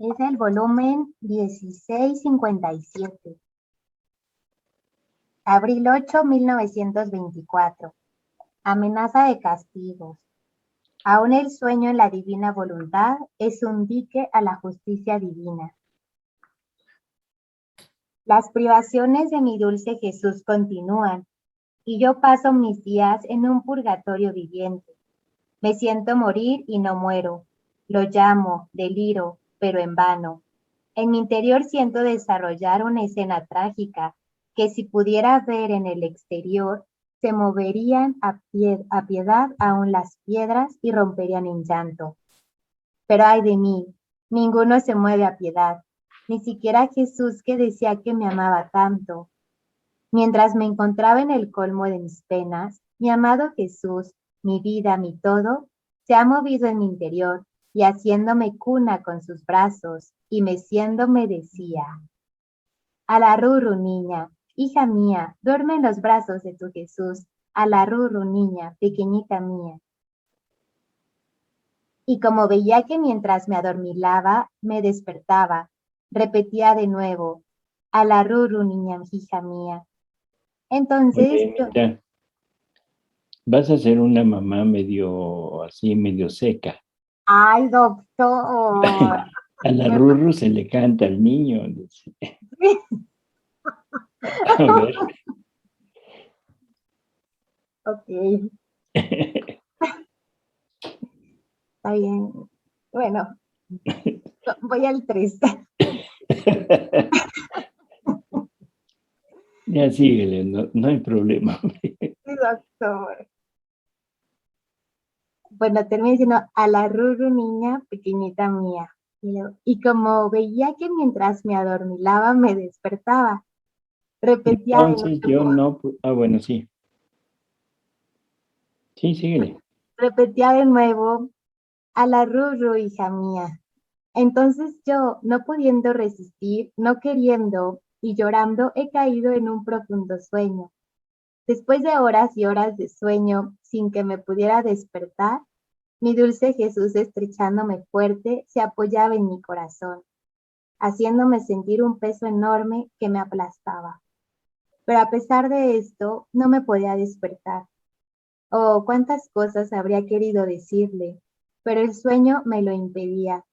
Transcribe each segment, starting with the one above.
Es el volumen 1657. Abril 8, 1924. Amenaza de castigos. Aún el sueño en la divina voluntad es un dique a la justicia divina. Las privaciones de mi dulce Jesús continúan, y yo paso mis días en un purgatorio viviente. Me siento morir y no muero. Lo llamo, deliro, pero en vano. En mi interior siento desarrollar una escena trágica que si pudiera ver en el exterior, se moverían a piedad aún las piedras y romperían en llanto. Pero ay de mí, ninguno se mueve a piedad, ni siquiera Jesús que decía que me amaba tanto. Mientras me encontraba en el colmo de mis penas, mi amado Jesús, mi vida, mi todo, se ha movido en mi interior y haciéndome cuna con sus brazos y meciéndome decía: Alarrurru, niña, hija mía, duerme en los brazos de tu Jesús. Alarrurru, niña, pequeñita mía. Y como veía que mientras me adormilaba, me despertaba, repetía de nuevo: Alarrurru, niña, hija mía. Entonces Oye, mira, vas a ser una mamá medio así, medio seca. ay, doctor. A la Rurru se le canta al niño. Dice. A ver. Ok, está bien. Bueno, voy al 3. Ya síguele, no hay problema. Sí, doctor. Bueno, termina diciendo: a la Ruru, niña, pequeñita mía. Y como veía que mientras me adormilaba me despertaba, repetía de Entonces yo nuevo, no, bueno, sí. Sí, síguele. repetía de nuevo: a la Ruru, hija mía. Entonces yo, no pudiendo resistir, no queriendo y llorando, he caído en un profundo sueño. Después de horas y horas de sueño, sin que me pudiera despertar, mi dulce Jesús, estrechándome fuerte, se apoyaba en mi corazón, haciéndome sentir un peso enorme que me aplastaba. Pero a pesar de esto, no me podía despertar. Oh, cuántas cosas habría querido decirle, pero el sueño me lo impedía.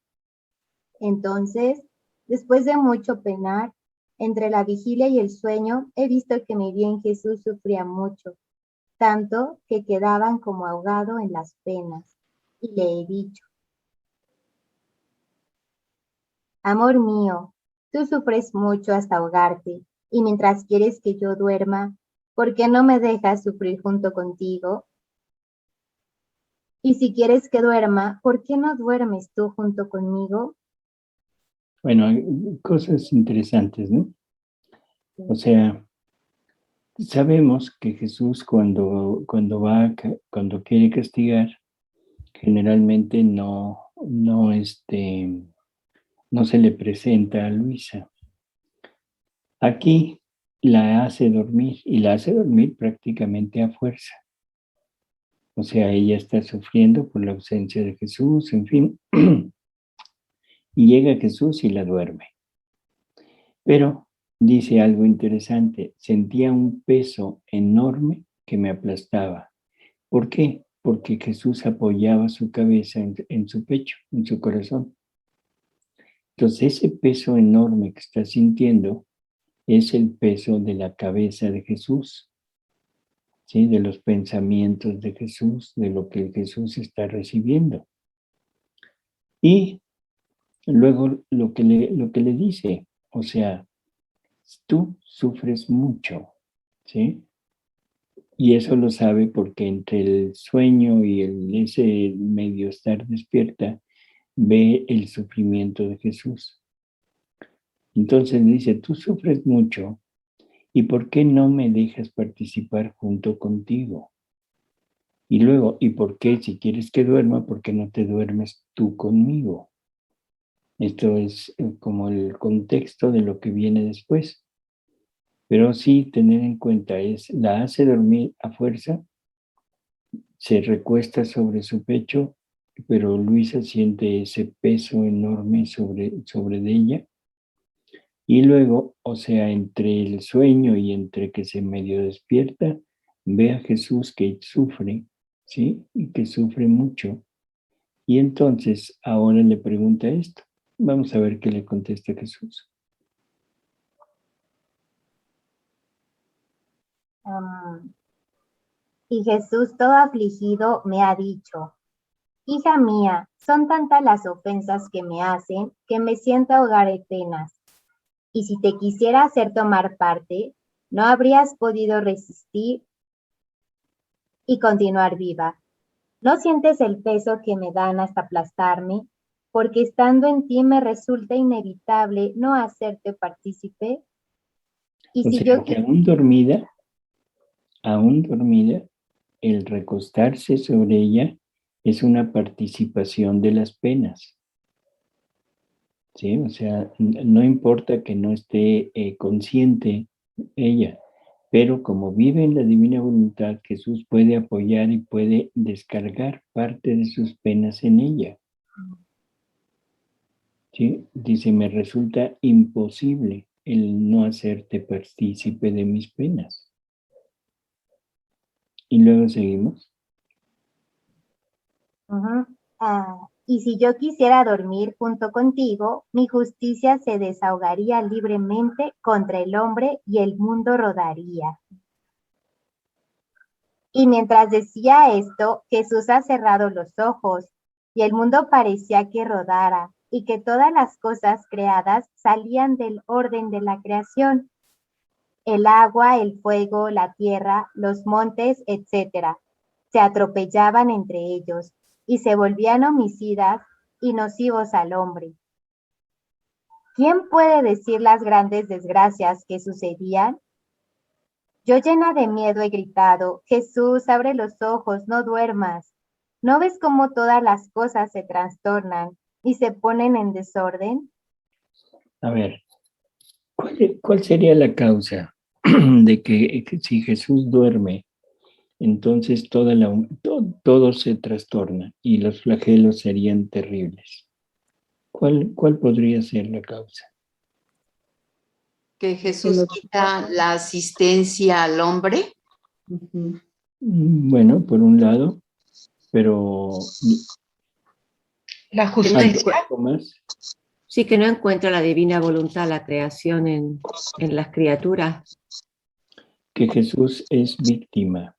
Entonces, después de mucho penar, entre la vigilia y el sueño, he visto que mi bien Jesús sufría mucho, tanto que quedaban como ahogado en las penas. Y le he dicho: Amor mío, tú sufres mucho hasta ahogarte, y mientras quieres que yo duerma, ¿por qué no me dejas sufrir junto contigo? Y si quieres que duerma, ¿por qué no duermes tú junto conmigo? Bueno, hay cosas interesantes, ¿no? O sea, sabemos que Jesús cuando quiere castigar, generalmente no se le presenta a Luisa. Aquí la hace dormir y la hace dormir prácticamente a fuerza. O sea, ella está sufriendo por la ausencia de Jesús, en fin. Y llega Jesús y la duerme. Pero dice algo interesante, sentía un peso enorme que me aplastaba. ¿Por qué? Porque Jesús apoyaba su cabeza en su pecho, en su corazón. Entonces ese peso enorme que está sintiendo es el peso de la cabeza de Jesús, ¿sí? De los pensamientos de Jesús, de lo que Jesús está recibiendo. Y luego lo que le dice, o sea, tú sufres mucho, ¿sí? Y eso lo sabe porque entre el sueño y ese medio estar despierta, ve el sufrimiento de Jesús. Entonces dice, tú sufres mucho, ¿y por qué no me dejas participar junto contigo? Y luego, ¿y por qué si quieres que duerma, por qué no te duermes tú conmigo? Esto es como el contexto de lo que viene después. Pero sí tener en cuenta la hace dormir a fuerza, se recuesta sobre su pecho, pero Luisa siente ese peso enorme sobre de ella. Y luego, o sea, entre el sueño y entre que se medio despierta, ve a Jesús que sufre, ¿sí? Y que sufre mucho. Y entonces ahora le pregunta esto. Vamos a ver qué le contesta Jesús. Y Jesús todo afligido me ha dicho: Hija mía, son tantas las ofensas que me hacen que me siento ahogar en penas. Y si te quisiera hacer tomar parte, no habrías podido resistir y continuar viva. ¿No sientes el peso que me dan hasta aplastarme? Porque estando en ti me resulta inevitable no hacerte partícipe. Y O si sea, yo que aún dormida, el recostarse sobre ella es una participación de las penas. ¿Sí? O sea, no importa que no esté consciente ella, pero como vive en la divina voluntad, Jesús puede apoyar y puede descargar parte de sus penas en ella. ¿Sí? Dice, me resulta imposible el no hacerte partícipe de mis penas. Y luego seguimos. Y si yo quisiera dormir junto contigo, mi justicia se desahogaría libremente contra el hombre y el mundo rodaría. Y mientras decía esto, Jesús ha cerrado los ojos, y el mundo parecía que rodara, y que todas las cosas creadas salían del orden de la creación. El agua, el fuego, la tierra, los montes, etc. Se atropellaban entre ellos, y se volvían homicidas y nocivos al hombre. ¿Quién puede decir las grandes desgracias que sucedían? Yo llena de miedo he gritado: Jesús, abre los ojos, no duermas. ¿No ves cómo todas las cosas se trastornan y se ponen en desorden? A ver, ¿cuál sería la causa de que si Jesús duerme, entonces todo se trastorna y los flagelos serían terribles? ¿Cuál podría ser la causa? Que Jesús quita la asistencia al hombre. Bueno, por un lado, pero La ¿hay justicia. algo más? Sí, que no encuentra la divina voluntad, la creación en las criaturas. Que Jesús es víctima.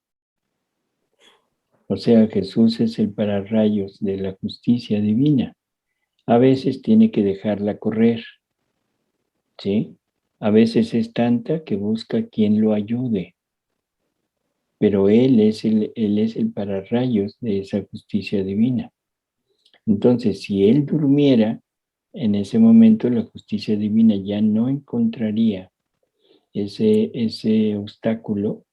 O sea, Jesús es el pararrayos de la justicia divina. A veces tiene que dejarla correr, ¿sí? A veces es tanta que busca quien lo ayude. Pero él es el pararrayos de esa justicia divina. Entonces, si él durmiera, en ese momento la justicia divina ya no encontraría ese obstáculo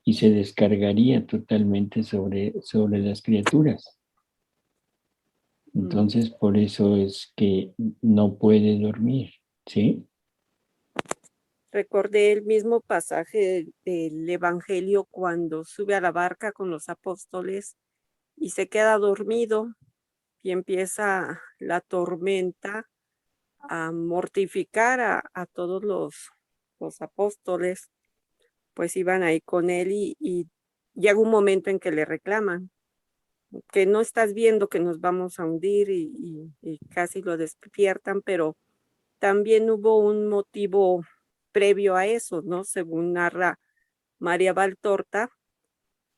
y se descargaría totalmente sobre las criaturas. Entonces, por eso es que no puede dormir, ¿sí? Recordé el mismo pasaje del Evangelio cuando sube a la barca con los apóstoles y se queda dormido y empieza la tormenta a mortificar a todos los apóstoles, pues iban ahí con él y llega un momento en que le reclaman que no estás viendo que nos vamos a hundir y casi lo despiertan, pero también hubo un motivo previo a eso, ¿no? Según narra María Valtorta,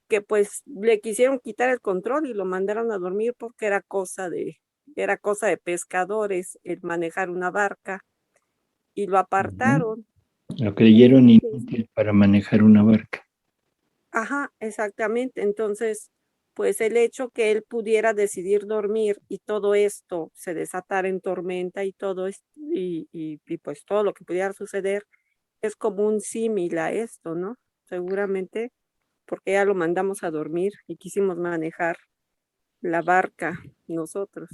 que pues le quisieron quitar el control y lo mandaron a dormir porque era cosa de pescadores el manejar una barca y lo apartaron. Lo creyeron inútil para manejar una barca. Ajá, exactamente. Entonces, pues el hecho que él pudiera decidir dormir y todo esto se desatara en tormenta y todo esto, y pues todo lo que pudiera suceder es como un símil a esto, ¿no? Seguramente porque ya lo mandamos a dormir y quisimos manejar la barca nosotros.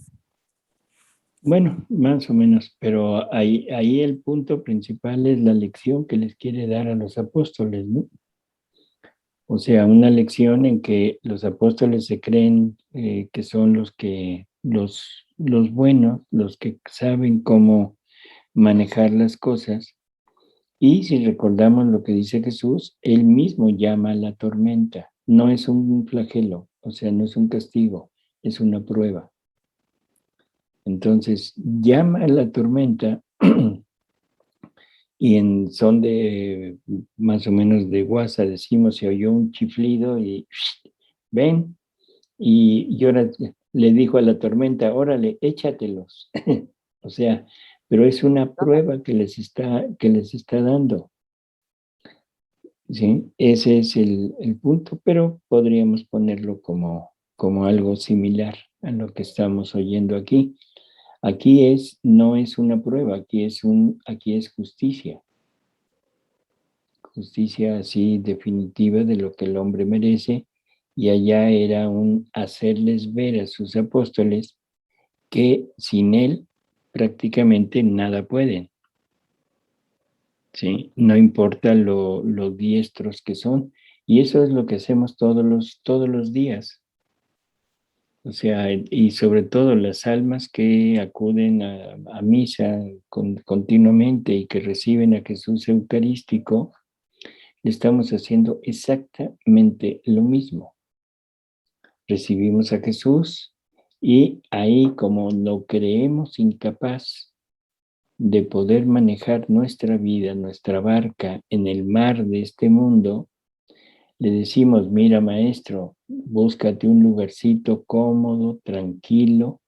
Bueno, más o menos, pero ahí el punto principal es la lección que les quiere dar a los apóstoles, ¿no? O sea, una lección en que los apóstoles se creen que son los buenos, los que saben cómo manejar las cosas. Y si recordamos lo que dice Jesús, él mismo llama a la tormenta. No es un flagelo, o sea, no es un castigo, es una prueba. Entonces, llama a la tormenta y en son de más o menos de guasa decimos, se oyó un chiflido y ven, y ahora le dijo a la tormenta, órale, échatelos. O sea, pero es una prueba que les está dando. ¿Sí? Ese es el punto, pero podríamos ponerlo como algo similar a lo que estamos oyendo aquí. Aquí no es una prueba, aquí es justicia. Justicia así definitiva de lo que el hombre merece, y allá era un hacerles ver a sus apóstoles que sin él prácticamente nada pueden. ¿Sí? No importa lo diestros que son, y eso es lo que hacemos todos los días. O sea, y sobre todo las almas que acuden a misa continuamente y que reciben a Jesús Eucarístico, estamos haciendo exactamente lo mismo. Recibimos a Jesús y ahí, como lo creemos incapaz de poder manejar nuestra vida, nuestra barca en el mar de este mundo, le decimos, mira maestro, búscate un lugarcito cómodo, tranquilo,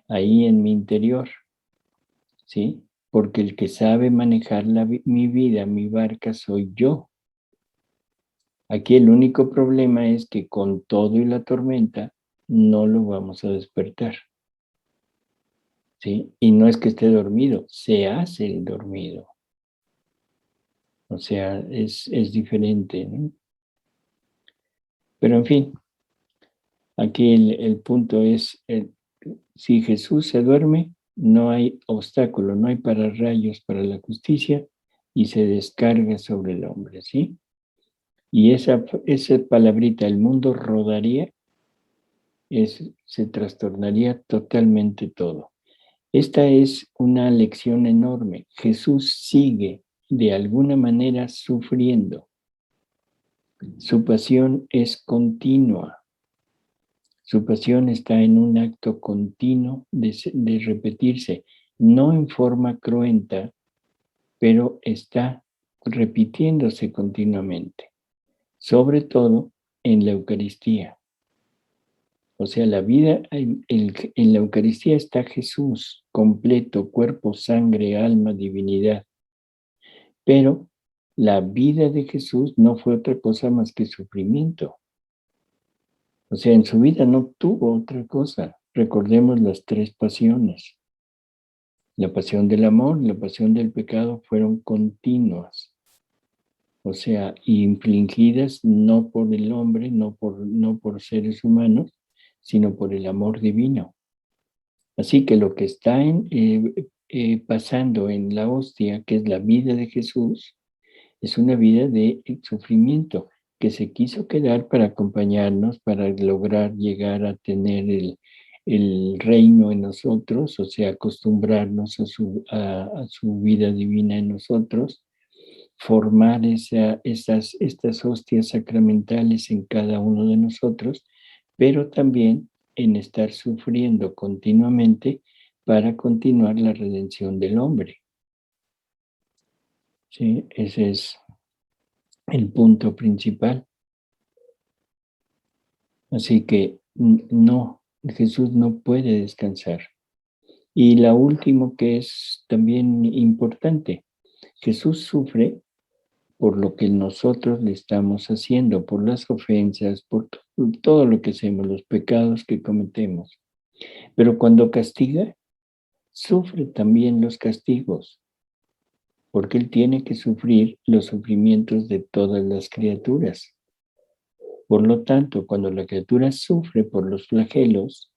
ahí en mi interior, ¿sí? Porque el que sabe manejar mi vida, mi barca, soy yo. Aquí el único problema es que con todo y la tormenta no lo vamos a despertar, ¿sí? Y no es que esté dormido, se hace el dormido. O sea, es diferente, ¿no? Pero en fin, aquí el punto es, si Jesús se duerme, no hay obstáculo, no hay pararrayos para la justicia y se descarga sobre el hombre, ¿sí? Y esa palabrita, el mundo rodaría, se trastornaría totalmente todo. Esta es una lección enorme. Jesús sigue de alguna manera sufriendo. Su pasión es continua. Su pasión está en un acto continuo de repetirse, no en forma cruenta, pero está repitiéndose continuamente, sobre todo en la Eucaristía. O sea, la vida, en la Eucaristía está Jesús, completo, cuerpo, sangre, alma, divinidad. Pero la vida de Jesús no fue otra cosa más que sufrimiento. O sea, en su vida no tuvo otra cosa. Recordemos las tres pasiones. La pasión del amor, la pasión del pecado fueron continuas. O sea, infligidas no por el hombre, no por seres humanos, sino por el amor divino. Así que lo que está pasando en la hostia, que es la vida de Jesús, es una vida de sufrimiento que se quiso quedar para acompañarnos, para lograr llegar a tener el reino en nosotros, o sea, acostumbrarnos a su vida divina en nosotros, formar estas hostias sacramentales en cada uno de nosotros, pero también en estar sufriendo continuamente para continuar la redención del hombre. ¿Sí? Ese es el punto principal. Así que no, Jesús no puede descansar. Y la última que es también importante, Jesús sufre por lo que nosotros le estamos haciendo, por las ofensas, por todo lo que hacemos, los pecados que cometemos. Pero cuando castiga, sufre también los castigos, porque Él tiene que sufrir los sufrimientos de todas las criaturas. Por lo tanto, cuando la criatura sufre por los flagelos,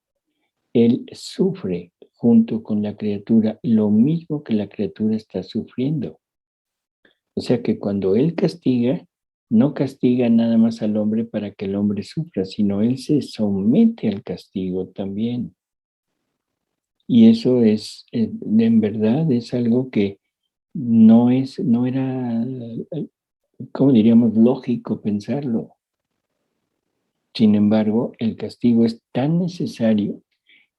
Él sufre junto con la criatura lo mismo que la criatura está sufriendo. O sea que cuando Él castiga, no castiga nada más al hombre para que el hombre sufra, sino él se somete al castigo también. Y eso es, en verdad, es algo que no era, ¿cómo diríamos?, lógico pensarlo. Sin embargo, el castigo es tan necesario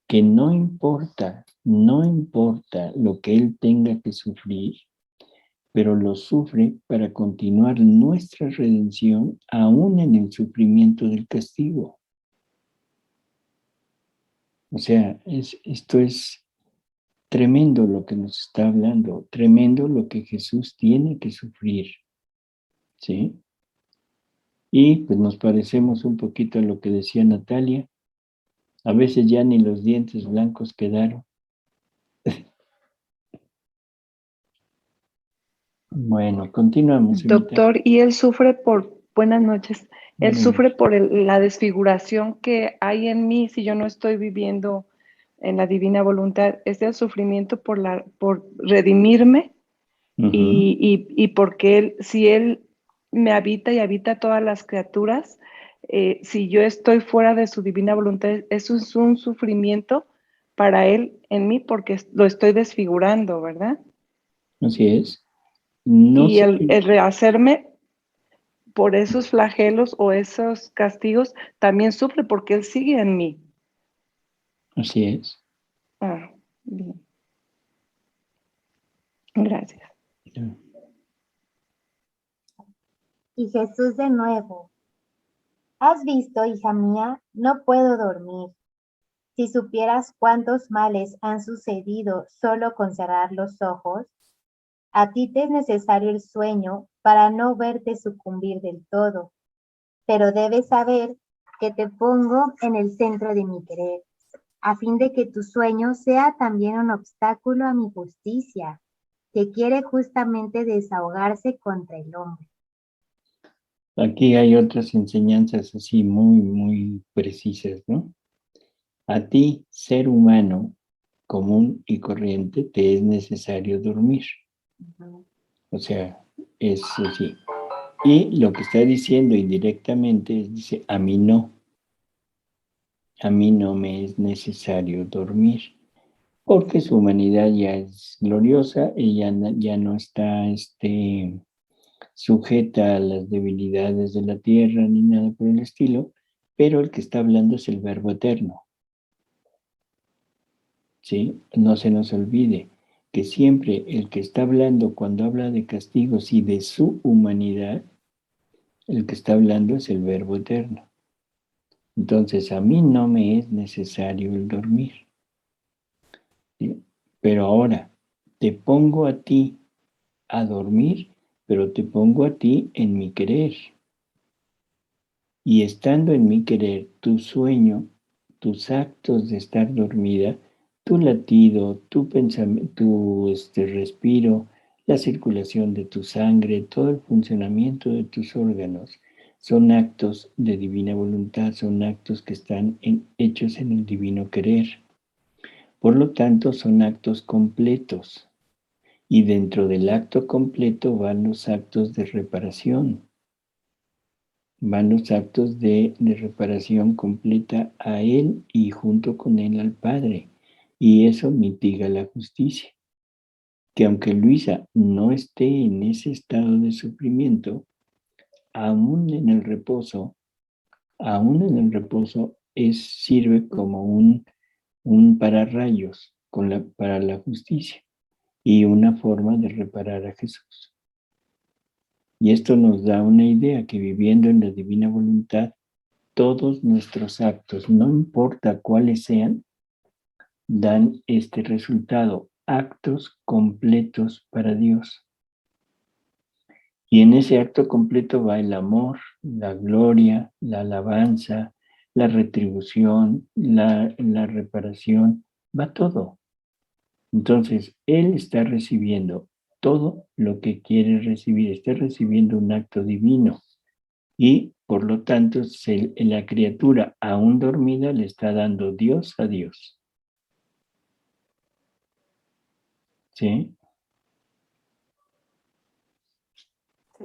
que no importa lo que él tenga que sufrir, pero lo sufre para continuar nuestra redención aún en el sufrimiento del castigo. O sea, esto es tremendo lo que nos está hablando, tremendo lo que Jesús tiene que sufrir, ¿sí? Y pues nos parecemos un poquito a lo que decía Natalia, a veces ya ni los dientes blancos quedaron. Bueno, continuamos. Doctor, y él sufre buenas noches, él Buenas sufre noches. por la desfiguración que hay en mí si yo no estoy viviendo en la divina voluntad. Es el sufrimiento por redimirme y porque si él me habita y habita todas las criaturas, si yo estoy fuera de su divina voluntad, eso es un sufrimiento para él en mí porque lo estoy desfigurando, ¿verdad? Así es. No Y sé, el rehacerme por esos flagelos o esos castigos también sufre porque él sigue en mí. así es. Ah, bien. Gracias. Y Jesús de nuevo, ¿has visto, hija mía? No puedo dormir. Si supieras cuántos males han sucedido solo con cerrar los ojos, a ti te es necesario el sueño para no verte sucumbir del todo, pero debes saber que te pongo en el centro de mi querer, a fin de que tu sueño sea también un obstáculo a mi justicia, que quiere justamente desahogarse contra el hombre. Aquí hay otras enseñanzas así muy precisas, ¿no? A ti, ser humano común y corriente, te es necesario dormir. O sea, es así. Y lo que está diciendo indirectamente es, dice, a mí no me es necesario dormir, porque su humanidad ya es gloriosa, ella ya no está sujeta a las debilidades de la tierra ni nada por el estilo, pero el que está hablando es el Verbo Eterno. ¿Sí? No se nos olvide que siempre el que está hablando cuando habla de castigos y de su humanidad, el que está hablando es el Verbo Eterno. Entonces, a mí no me es necesario el dormir. ¿Sí? Pero ahora, te pongo a ti a dormir, pero te pongo a ti en mi querer. Y estando en mi querer, tu sueño, tus actos de estar dormida, tu latido, tu pensamiento, tu respiro, la circulación de tu sangre, todo el funcionamiento de tus órganos, son actos de divina voluntad, son actos que están hechos en el divino querer. Por lo tanto, son actos completos. Y dentro del acto completo van los actos de reparación. Van los actos de reparación completa a Él y junto con Él al Padre. Y eso mitiga la justicia. Que aunque Luisa no esté en ese estado de sufrimiento, aún en el reposo, sirve como un pararrayos para la justicia y una forma de reparar a Jesús. Y esto nos da una idea que viviendo en la divina voluntad, todos nuestros actos, no importa cuáles sean, dan este resultado, actos completos para Dios. Y en ese acto completo va el amor, la gloria, la alabanza, la retribución, la reparación, va todo. Entonces, Él está recibiendo todo lo que quiere recibir, está recibiendo un acto divino. Y por lo tanto, la criatura aún dormida le está dando Dios a Dios. ¿Sí? Sí.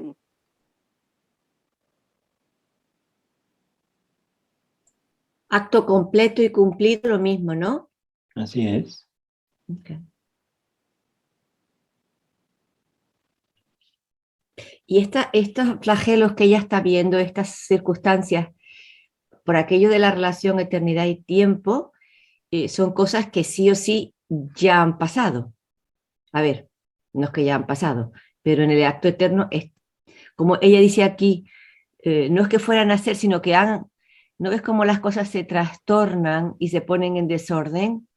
Acto completo y cumplido, lo mismo, ¿no? Así es. Okay. Y estos flagelos que ella está viendo, estas circunstancias, por aquello de la relación eternidad y tiempo, son cosas que sí o sí ya han pasado. A ver, no es que ya han pasado, pero en el acto eterno, como ella dice aquí, no es que fueran a ser, sino que ¿no ves cómo las cosas se trastornan y se ponen en desorden?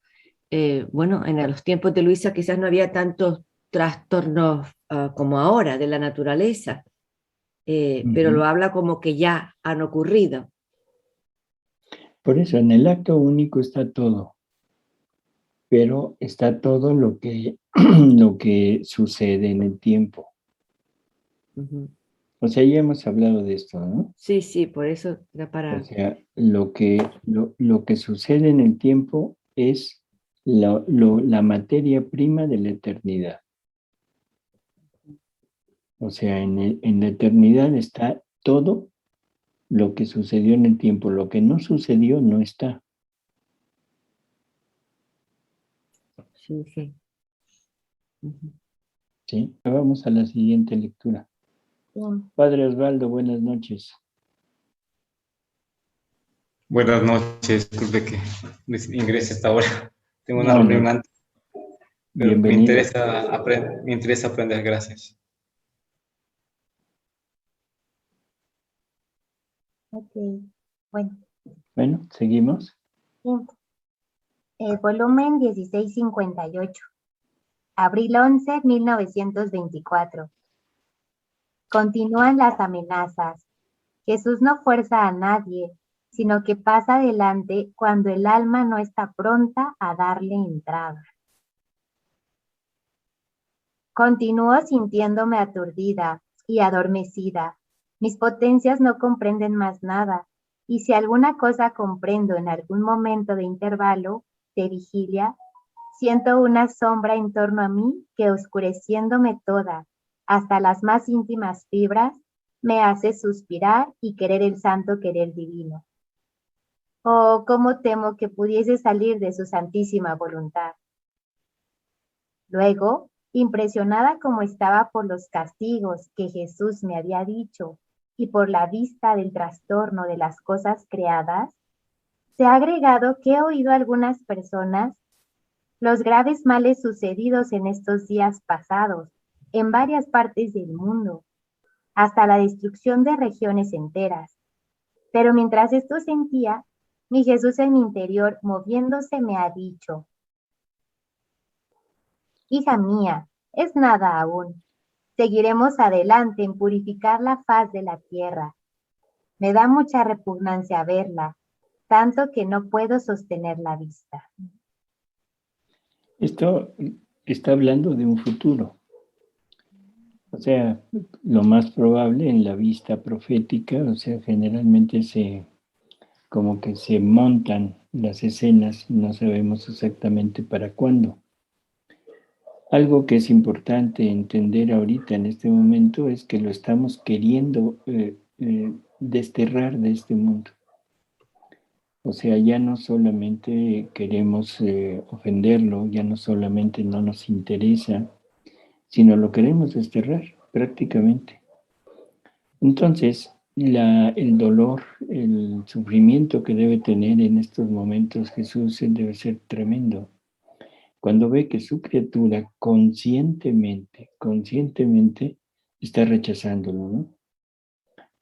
Bueno, en los tiempos de Luisa quizás no había tantos trastornos como ahora de la naturaleza, pero lo habla como que ya han ocurrido. Por eso, en el acto único está todo, pero está todo lo que, lo que sucede en el tiempo. Uh-huh. O sea, ya hemos hablado de esto, ¿no? Sí, sí, por eso era para... O sea, lo que sucede en el tiempo es la materia prima de la eternidad. O sea, en la eternidad está todo lo que sucedió en el tiempo. Lo que no sucedió no está. Sí, sí. Uh-huh. ¿Sí? Vamos a la siguiente lectura. Padre Osvaldo, buenas noches. Buenas noches, disculpe que ingrese hasta ahora. Tengo una No, reunión no. antes, pero Bienvenido. me interesa aprender, gracias. Ok, bueno. Bueno, seguimos. Sí. Volumen 1658. Abril 11, 1924. Continúan las amenazas. Jesús no fuerza a nadie, sino que pasa adelante cuando el alma no está pronta a darle entrada. Continúo sintiéndome aturdida y adormecida. Mis potencias no comprenden más nada, y si alguna cosa comprendo en algún momento de intervalo, de vigilia, siento una sombra en torno a mí que, oscureciéndome toda, hasta las más íntimas fibras, me hace suspirar y querer el santo querer divino. Oh, cómo temo que pudiese salir de su santísima voluntad. Luego, impresionada como estaba por los castigos que Jesús me había dicho y por la vista del trastorno de las cosas creadas, se ha agregado que he oído a algunas personas los graves males sucedidos en estos días pasados en varias partes del mundo, hasta la destrucción de regiones enteras. Pero mientras esto sentía, mi Jesús en mi interior, moviéndose, me ha dicho: hija mía, es nada aún. Seguiremos adelante en purificar la faz de la tierra. Me da mucha repugnancia verla, tanto que no puedo sostener la vista. Esto está hablando de un futuro. O sea, lo más probable en la vista profética, o sea, generalmente como que se montan las escenas, no sabemos exactamente para cuándo. Algo que es importante entender ahorita en este momento es que lo estamos queriendo desterrar de este mundo. O sea, ya no solamente queremos ofenderlo, ya no solamente no nos interesa, sino lo queremos desterrar prácticamente. Entonces, el dolor, el sufrimiento que debe tener en estos momentos Jesús debe ser tremendo. Cuando ve que su criatura conscientemente está rechazándolo, ¿no?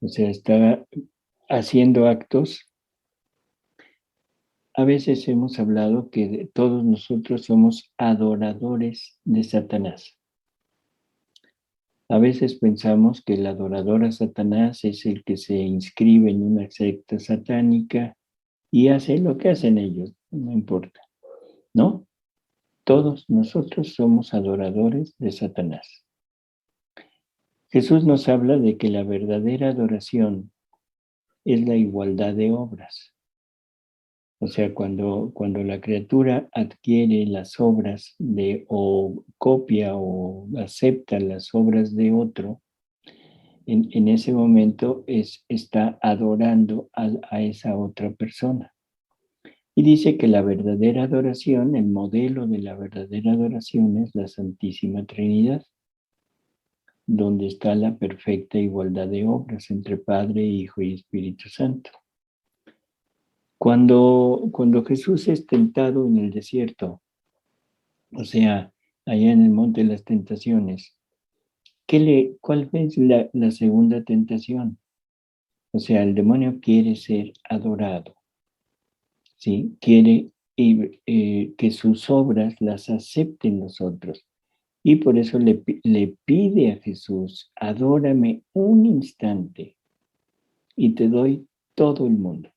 O sea, está haciendo actos. A veces hemos hablado que todos nosotros somos adoradores de Satanás. A veces pensamos que el adorador a Satanás es el que se inscribe en una secta satánica y hace lo que hacen ellos, no importa, ¿no? Todos nosotros somos adoradores de Satanás. Jesús nos habla de que la verdadera adoración es la igualdad de obras. O sea, cuando la criatura adquiere las obras o copia o acepta las obras de otro, en ese momento está adorando a esa otra persona. Y dice que la verdadera adoración, el modelo de la verdadera adoración es la Santísima Trinidad, donde está la perfecta igualdad de obras entre Padre, Hijo y Espíritu Santo. Cuando Jesús es tentado en el desierto, o sea, allá en el monte de las tentaciones, ¿cuál es la segunda tentación? O sea, el demonio quiere ser adorado, ¿sí? Quiere que sus obras las acepten los otros. Y por eso le pide a Jesús, adórame un instante y te doy todo el mundo.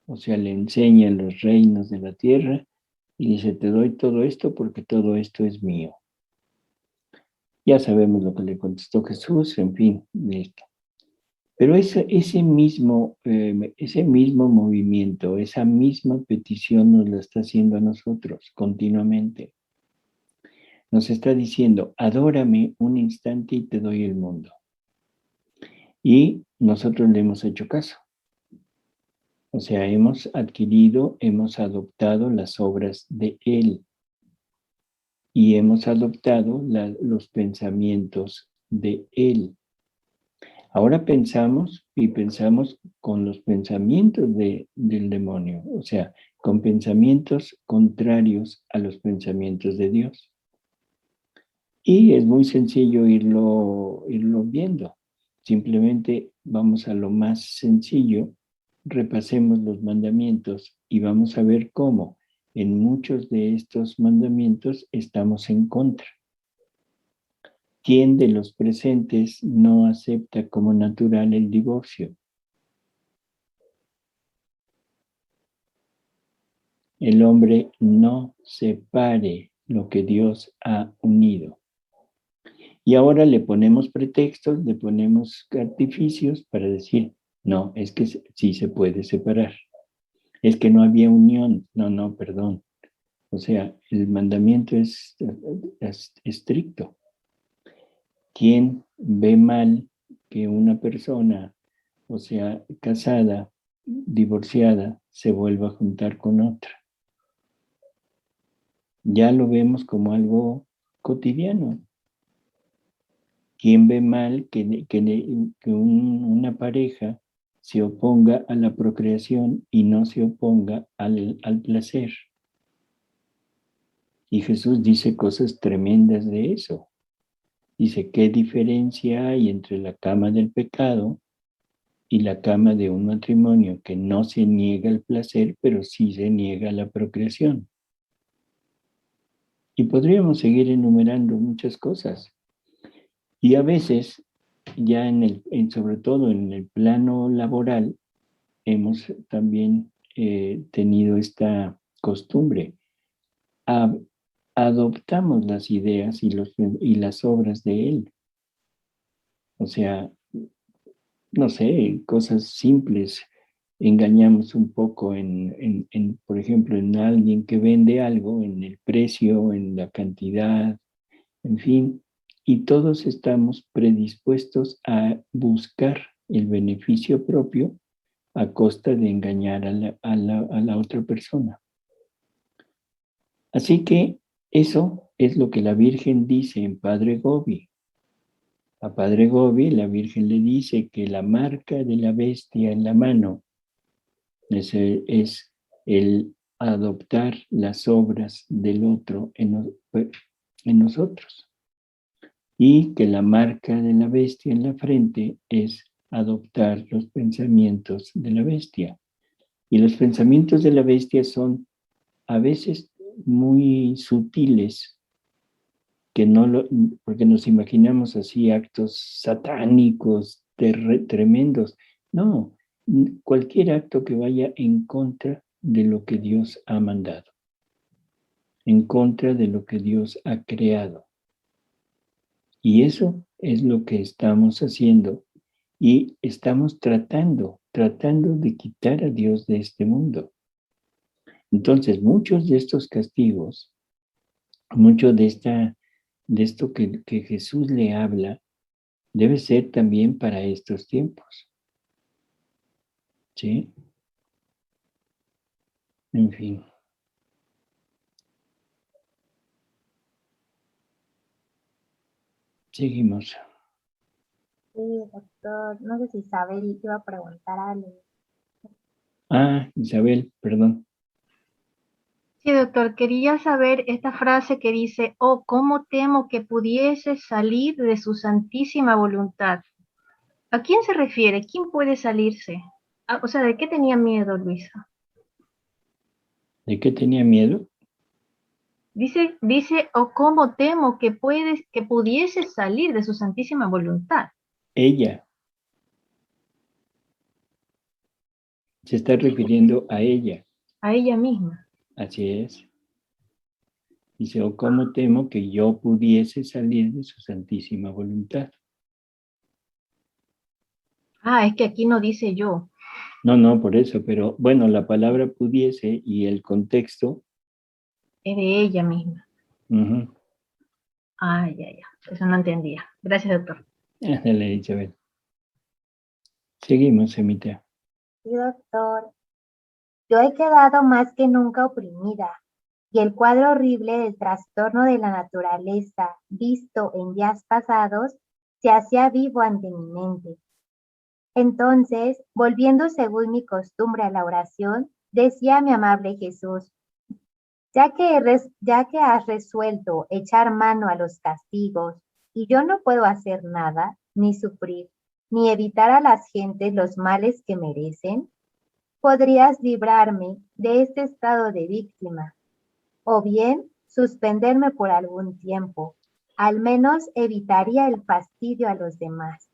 O sea, le enseña los reinos de la tierra y dice, te doy todo esto porque todo esto es mío. Ya sabemos lo que le contestó Jesús, en fin, de esto. Pero ese mismo movimiento, esa misma petición nos la está haciendo a nosotros continuamente. Nos está diciendo, adórame un instante y te doy el mundo. Y nosotros le hemos hecho caso. O sea, hemos adoptado las obras de Él. Y hemos adoptado los pensamientos de Él. Ahora pensamos con los pensamientos del demonio, o sea, con pensamientos contrarios a los pensamientos de Dios. Y es muy sencillo irlo viendo. Simplemente vamos a lo más sencillo, repasemos los mandamientos y vamos a ver cómo en muchos de estos mandamientos estamos en contra. ¿Quién de los presentes no acepta como natural el divorcio? El hombre no separe lo que Dios ha unido. Y ahora le ponemos pretextos, le ponemos artificios para decir, no, es que sí se puede separar. Es que no había unión. No, perdón. O sea, el mandamiento es estricto. ¿Quién ve mal que una persona, o sea, casada, divorciada, se vuelva a juntar con otra? Ya lo vemos como algo cotidiano. ¿Quién ve mal que una pareja se oponga a la procreación y no se oponga al placer? Y Jesús dice cosas tremendas de eso. Dice, ¿qué diferencia hay entre la cama del pecado y la cama de un matrimonio que no se niega al placer, pero sí se niega a la procreación? Y podríamos seguir enumerando muchas cosas. Y a veces, ya sobre todo en el plano laboral, hemos también tenido esta costumbre. Adoptamos las ideas y las obras de él. O sea, no sé, cosas simples. Engañamos un poco por ejemplo, en alguien que vende algo, en el precio, en la cantidad, en fin, y todos estamos predispuestos a buscar el beneficio propio a costa de engañar a la otra persona. Así que eso es lo que la Virgen dice en Padre Gobi. A Padre Gobi la Virgen le dice que la marca de la bestia en la mano es el adoptar las obras del otro en nosotros. Y que la marca de la bestia en la frente es adoptar los pensamientos de la bestia. Y los pensamientos de la bestia son a veces muy sutiles, porque nos imaginamos así actos satánicos, tremendos. No, cualquier acto que vaya en contra de lo que Dios ha mandado, en contra de lo que Dios ha creado. Y eso es lo que estamos haciendo y estamos tratando de quitar a Dios de este mundo. Entonces, muchos de estos castigos, mucho de esto que Jesús le habla, debe ser también para estos tiempos. ¿Sí? En fin. Seguimos. Sí, doctor. No sé si Isabel iba a preguntar algo. Ah, Isabel, perdón. Sí, doctor, quería saber esta frase que dice, oh, cómo temo que pudiese salir de su santísima voluntad. ¿A quién se refiere? ¿Quién puede salirse? Ah, o sea, ¿de qué tenía miedo, Luisa? ¿De qué tenía miedo? Dice, oh, cómo temo que pudiese salir de su santísima voluntad. Ella. Se está refiriendo a ella. A ella misma. Así es. Dice, oh, cómo temo que yo pudiese salir de su santísima voluntad. Ah, es que aquí no dice yo. No, por eso, pero bueno, la palabra pudiese y el contexto. Es de ella misma. Ah, ya. Eso no entendía. Gracias, doctor. Ándale, Isabel. Seguimos, Emita. Sí, doctor. Yo he quedado más que nunca oprimida, y el cuadro horrible del trastorno de la naturaleza visto en días pasados se hacía vivo ante mi mente. Entonces, volviendo según mi costumbre a la oración, decía a mi amable Jesús, ya que has resuelto echar mano a los castigos, y yo no puedo hacer nada, ni sufrir, ni evitar a las gentes los males que merecen, podrías librarme de este estado de víctima, o bien suspenderme por algún tiempo. Al menos evitaría el fastidio a los demás.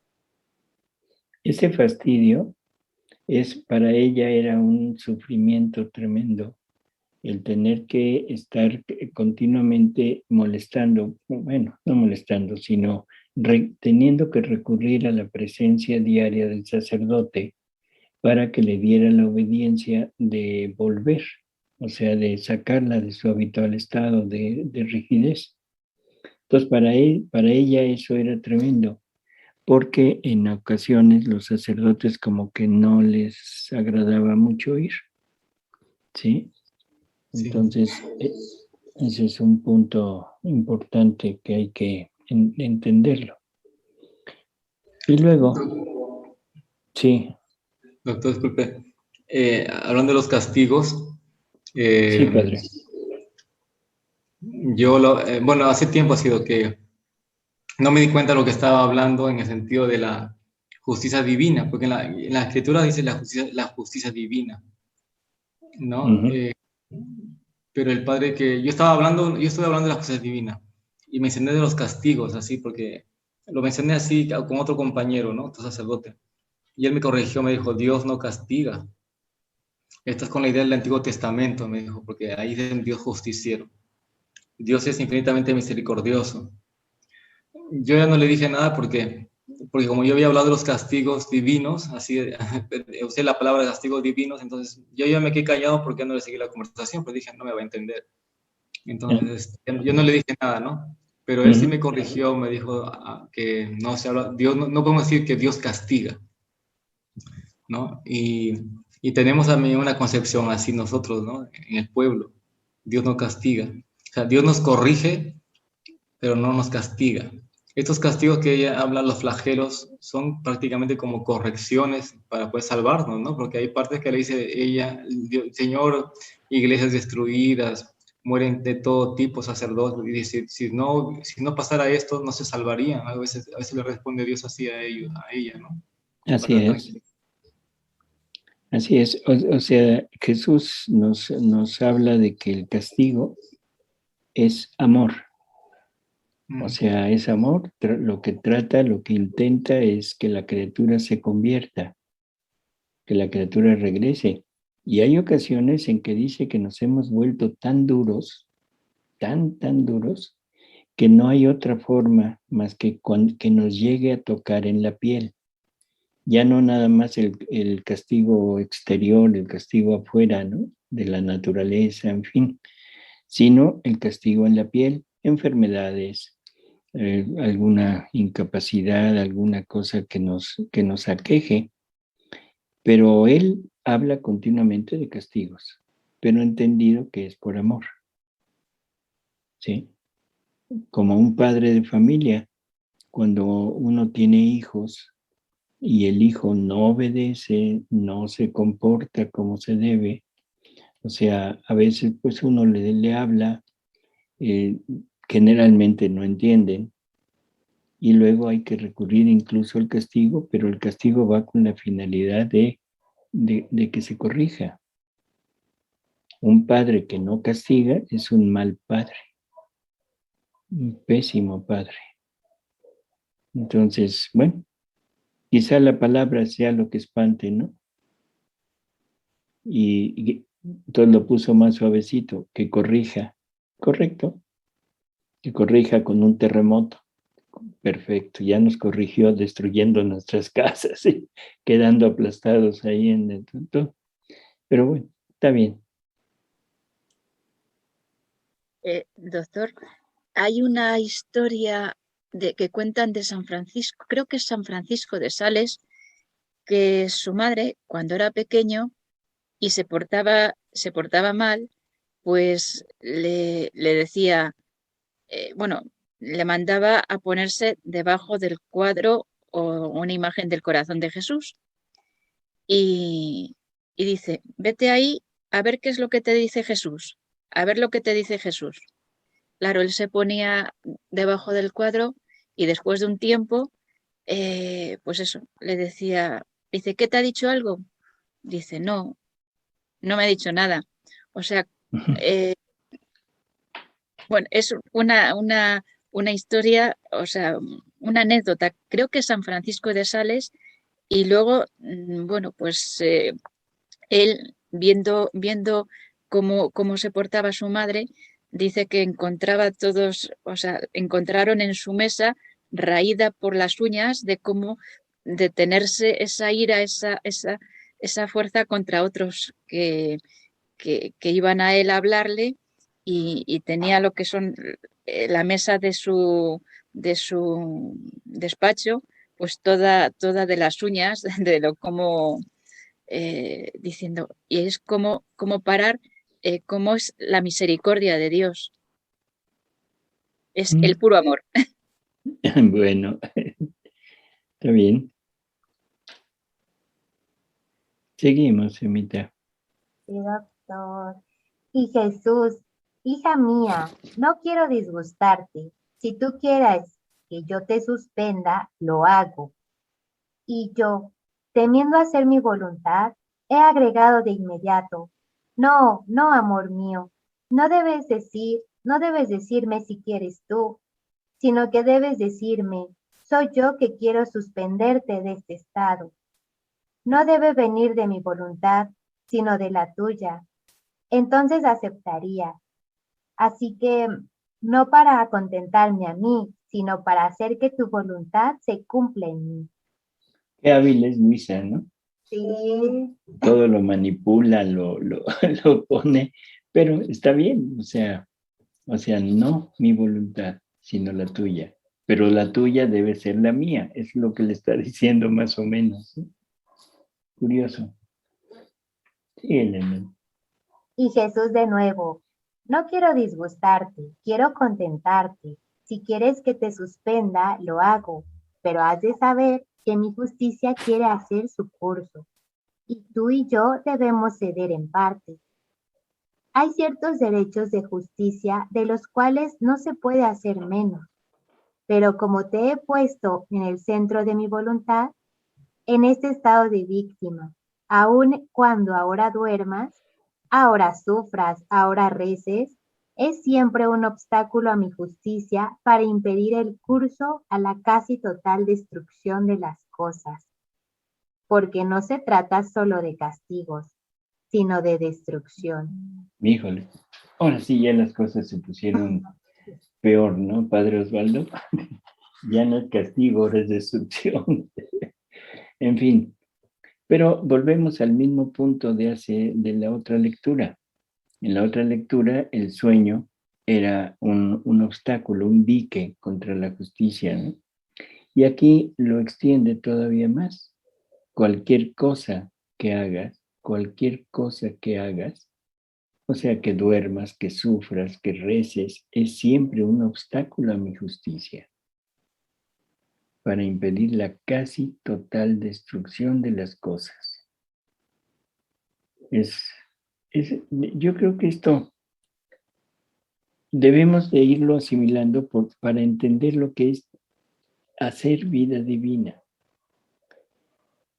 Ese fastidio para ella era un sufrimiento tremendo, el tener que estar continuamente molestando, bueno, no molestando, sino teniendo que recurrir a la presencia diaria del sacerdote para que le diera la obediencia de volver, o sea, de sacarla de su habitual estado de rigidez. Entonces, para ella eso era tremendo, porque en ocasiones los sacerdotes como que no les agradaba mucho ir, ¿sí? Entonces, ese es un punto importante que hay que entenderlo. Y luego, sí. Doctor, disculpe. Hablando de los castigos. Sí, padre. Bueno, hace tiempo ha sido que no me di cuenta de lo que estaba hablando en el sentido de la justicia divina, porque en la escritura dice la justicia divina, ¿no? Pero el padre yo estuve hablando de la justicia divina y mencioné de los castigos, así, porque lo mencioné así con otro compañero, ¿no? Otro sacerdote. Y él me corrigió, me dijo, Dios no castiga. Estás con la idea del Antiguo Testamento, me dijo, porque ahí dice Dios justiciero. Dios es infinitamente misericordioso. Yo ya no le dije nada porque como yo había hablado de los castigos divinos, así usé la palabra castigos divinos, entonces yo ya me quedé callado porque no le seguí la conversación, pero dije, no me va a entender. Entonces, yo no le dije nada, ¿no? Pero él sí me corrigió, me dijo que no se habla, Dios, no podemos decir que Dios castiga, ¿no? Y tenemos también una concepción así nosotros, ¿no? En el pueblo, Dios no castiga. O sea, Dios nos corrige, pero no nos castiga. Estos castigos que ella habla, los flagelos, son prácticamente como correcciones para poder salvarnos, ¿no? Porque hay partes que le dice ella, Señor, iglesias destruidas, mueren de todo tipo, sacerdotes, y dice, si no pasara esto, no se salvarían. A veces le responde Dios así a ella, ¿no? Así es. Así es. O sea, Jesús nos habla de que el castigo es amor. O sea, es amor, lo que trata, lo que intenta es que la criatura se convierta, que la criatura regrese. Y hay ocasiones en que dice que nos hemos vuelto tan duros, tan duros, que no hay otra forma más que nos llegue a tocar en la piel. Ya no nada más el castigo exterior, el castigo afuera, ¿no? De la naturaleza, en fin, sino el castigo en la piel, enfermedades, alguna incapacidad, alguna cosa que nos aqueje, pero él habla continuamente de castigos. pero entendido que es por amor. ¿Sí? Como un padre de familia, cuando uno tiene hijos y el hijo no obedece, no se comporta como se debe, o sea, a veces pues uno le habla, generalmente no entienden, y luego hay que recurrir incluso al castigo, pero el castigo va con la finalidad de que se corrija. Un padre que no castiga es un mal padre, un pésimo padre. Entonces, bueno, quizá la palabra sea lo que espante, ¿no? Y entonces lo puso más suavecito, que corrija. Correcto, que corrija con un terremoto. Perfecto, ya nos corrigió destruyendo nuestras casas y quedando aplastados ahí en el todo. Pero bueno, está bien. Doctor, hay una historia que cuentan de San Francisco, creo que es San Francisco de Sales, que su madre, cuando era pequeño y se portaba mal, pues le decía, bueno, le mandaba a ponerse debajo del cuadro o una imagen del corazón de Jesús. Y dice, vete ahí a ver qué es lo que te dice Jesús, a ver lo que te dice Jesús. Claro, él se ponía debajo del cuadro y después de un tiempo, pues eso, le decía, dice, ¿qué te ha dicho algo? Dice, no, no me ha dicho nada. O sea, eh, bueno, es una historia, o sea, una anécdota. Creo que es San Francisco de Sales y luego, bueno, pues él viendo cómo se portaba su madre, dice que encontraba todos, o sea, encontraron en su mesa raída por las uñas de cómo detenerse esa ira, esa fuerza contra otros que iban a él a hablarle y tenía lo que son la mesa de su despacho, pues toda de las uñas, de lo como diciendo, y es como parar, cómo es la misericordia de Dios, es el puro amor. Bueno, está bien. Seguimos, Emita. Sí, doctor. Y Jesús, hija mía, no quiero disgustarte. Si tú quieres que yo te suspenda, lo hago. Y yo, temiendo hacer mi voluntad, he agregado de inmediato, no, no, amor mío, no debes decirme si quieres tú, sino que debes decirme, soy yo que quiero suspenderte de este estado. No debe venir de mi voluntad, sino de la tuya. Entonces aceptaría. Así que no para contentarme a mí, sino para hacer que tu voluntad se cumpla en mí. Qué hábil es Luisa, ¿no? Sí. Todo lo manipula, lo pone, pero está bien, o sea, no mi voluntad, sino la tuya. Pero la tuya debe ser la mía, es lo que le está diciendo más o menos. ¿Sí? Curioso. Sí, Elena. Y Jesús de nuevo, no quiero disgustarte, quiero contentarte. Si quieres que te suspenda, lo hago, pero has de saber que mi justicia quiere hacer su curso, y tú y yo debemos ceder en parte. Hay ciertos derechos de justicia de los cuales no se puede hacer menos, pero como te he puesto en el centro de mi voluntad, en este estado de víctima, aun cuando ahora duermas, ahora sufras, ahora reces, es siempre un obstáculo a mi justicia para impedir el curso a la casi total destrucción de las cosas, porque no se trata solo de castigos, sino de destrucción. Híjole, ahora sí ya las cosas se pusieron peor, ¿no, Padre Osvaldo? Ya no es castigo, ahora es destrucción. En fin, pero volvemos al mismo punto de la otra lectura. En la otra lectura, el sueño era un obstáculo, un dique contra la justicia, ¿no? Y aquí lo extiende todavía más. Cualquier cosa que hagas, O sea, que duermas, que sufras, que reces, es siempre un obstáculo a mi justicia para impedir la casi total destrucción de las cosas. Yo creo que esto debemos de irlo asimilando para entender lo que es hacer vida divina.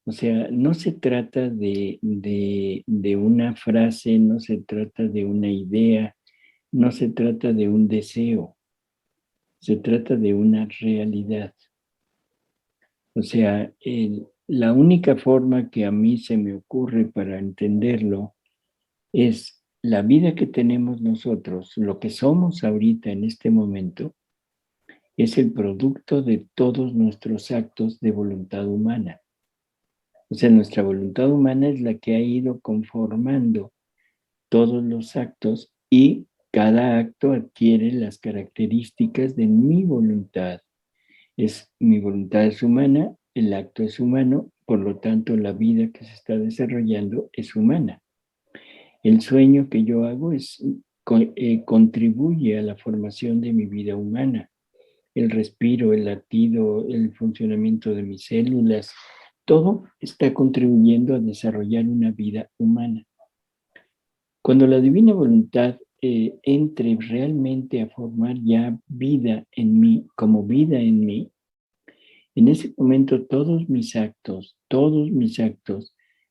O sea, no se trata de una frase, no se trata de una idea, no se trata de un deseo, se trata de una realidad. O sea, la única forma que a mí se me ocurre para entenderlo es la vida que tenemos nosotros, lo que somos ahorita en este momento, es el producto de todos nuestros actos de voluntad humana. O sea, nuestra voluntad humana es la que ha ido conformando todos los actos y cada acto adquiere las características de mi voluntad. Mi voluntad es humana, el acto es humano, por lo tanto la vida que se está desarrollando es humana. El sueño que yo hago contribuye a la formación de mi vida humana. El respiro, el latido, el funcionamiento de mis células, todo está contribuyendo a desarrollar una vida humana. Cuando la divina voluntad entre realmente a formar ya vida en mí, como vida en mí, en ese momento todos mis actos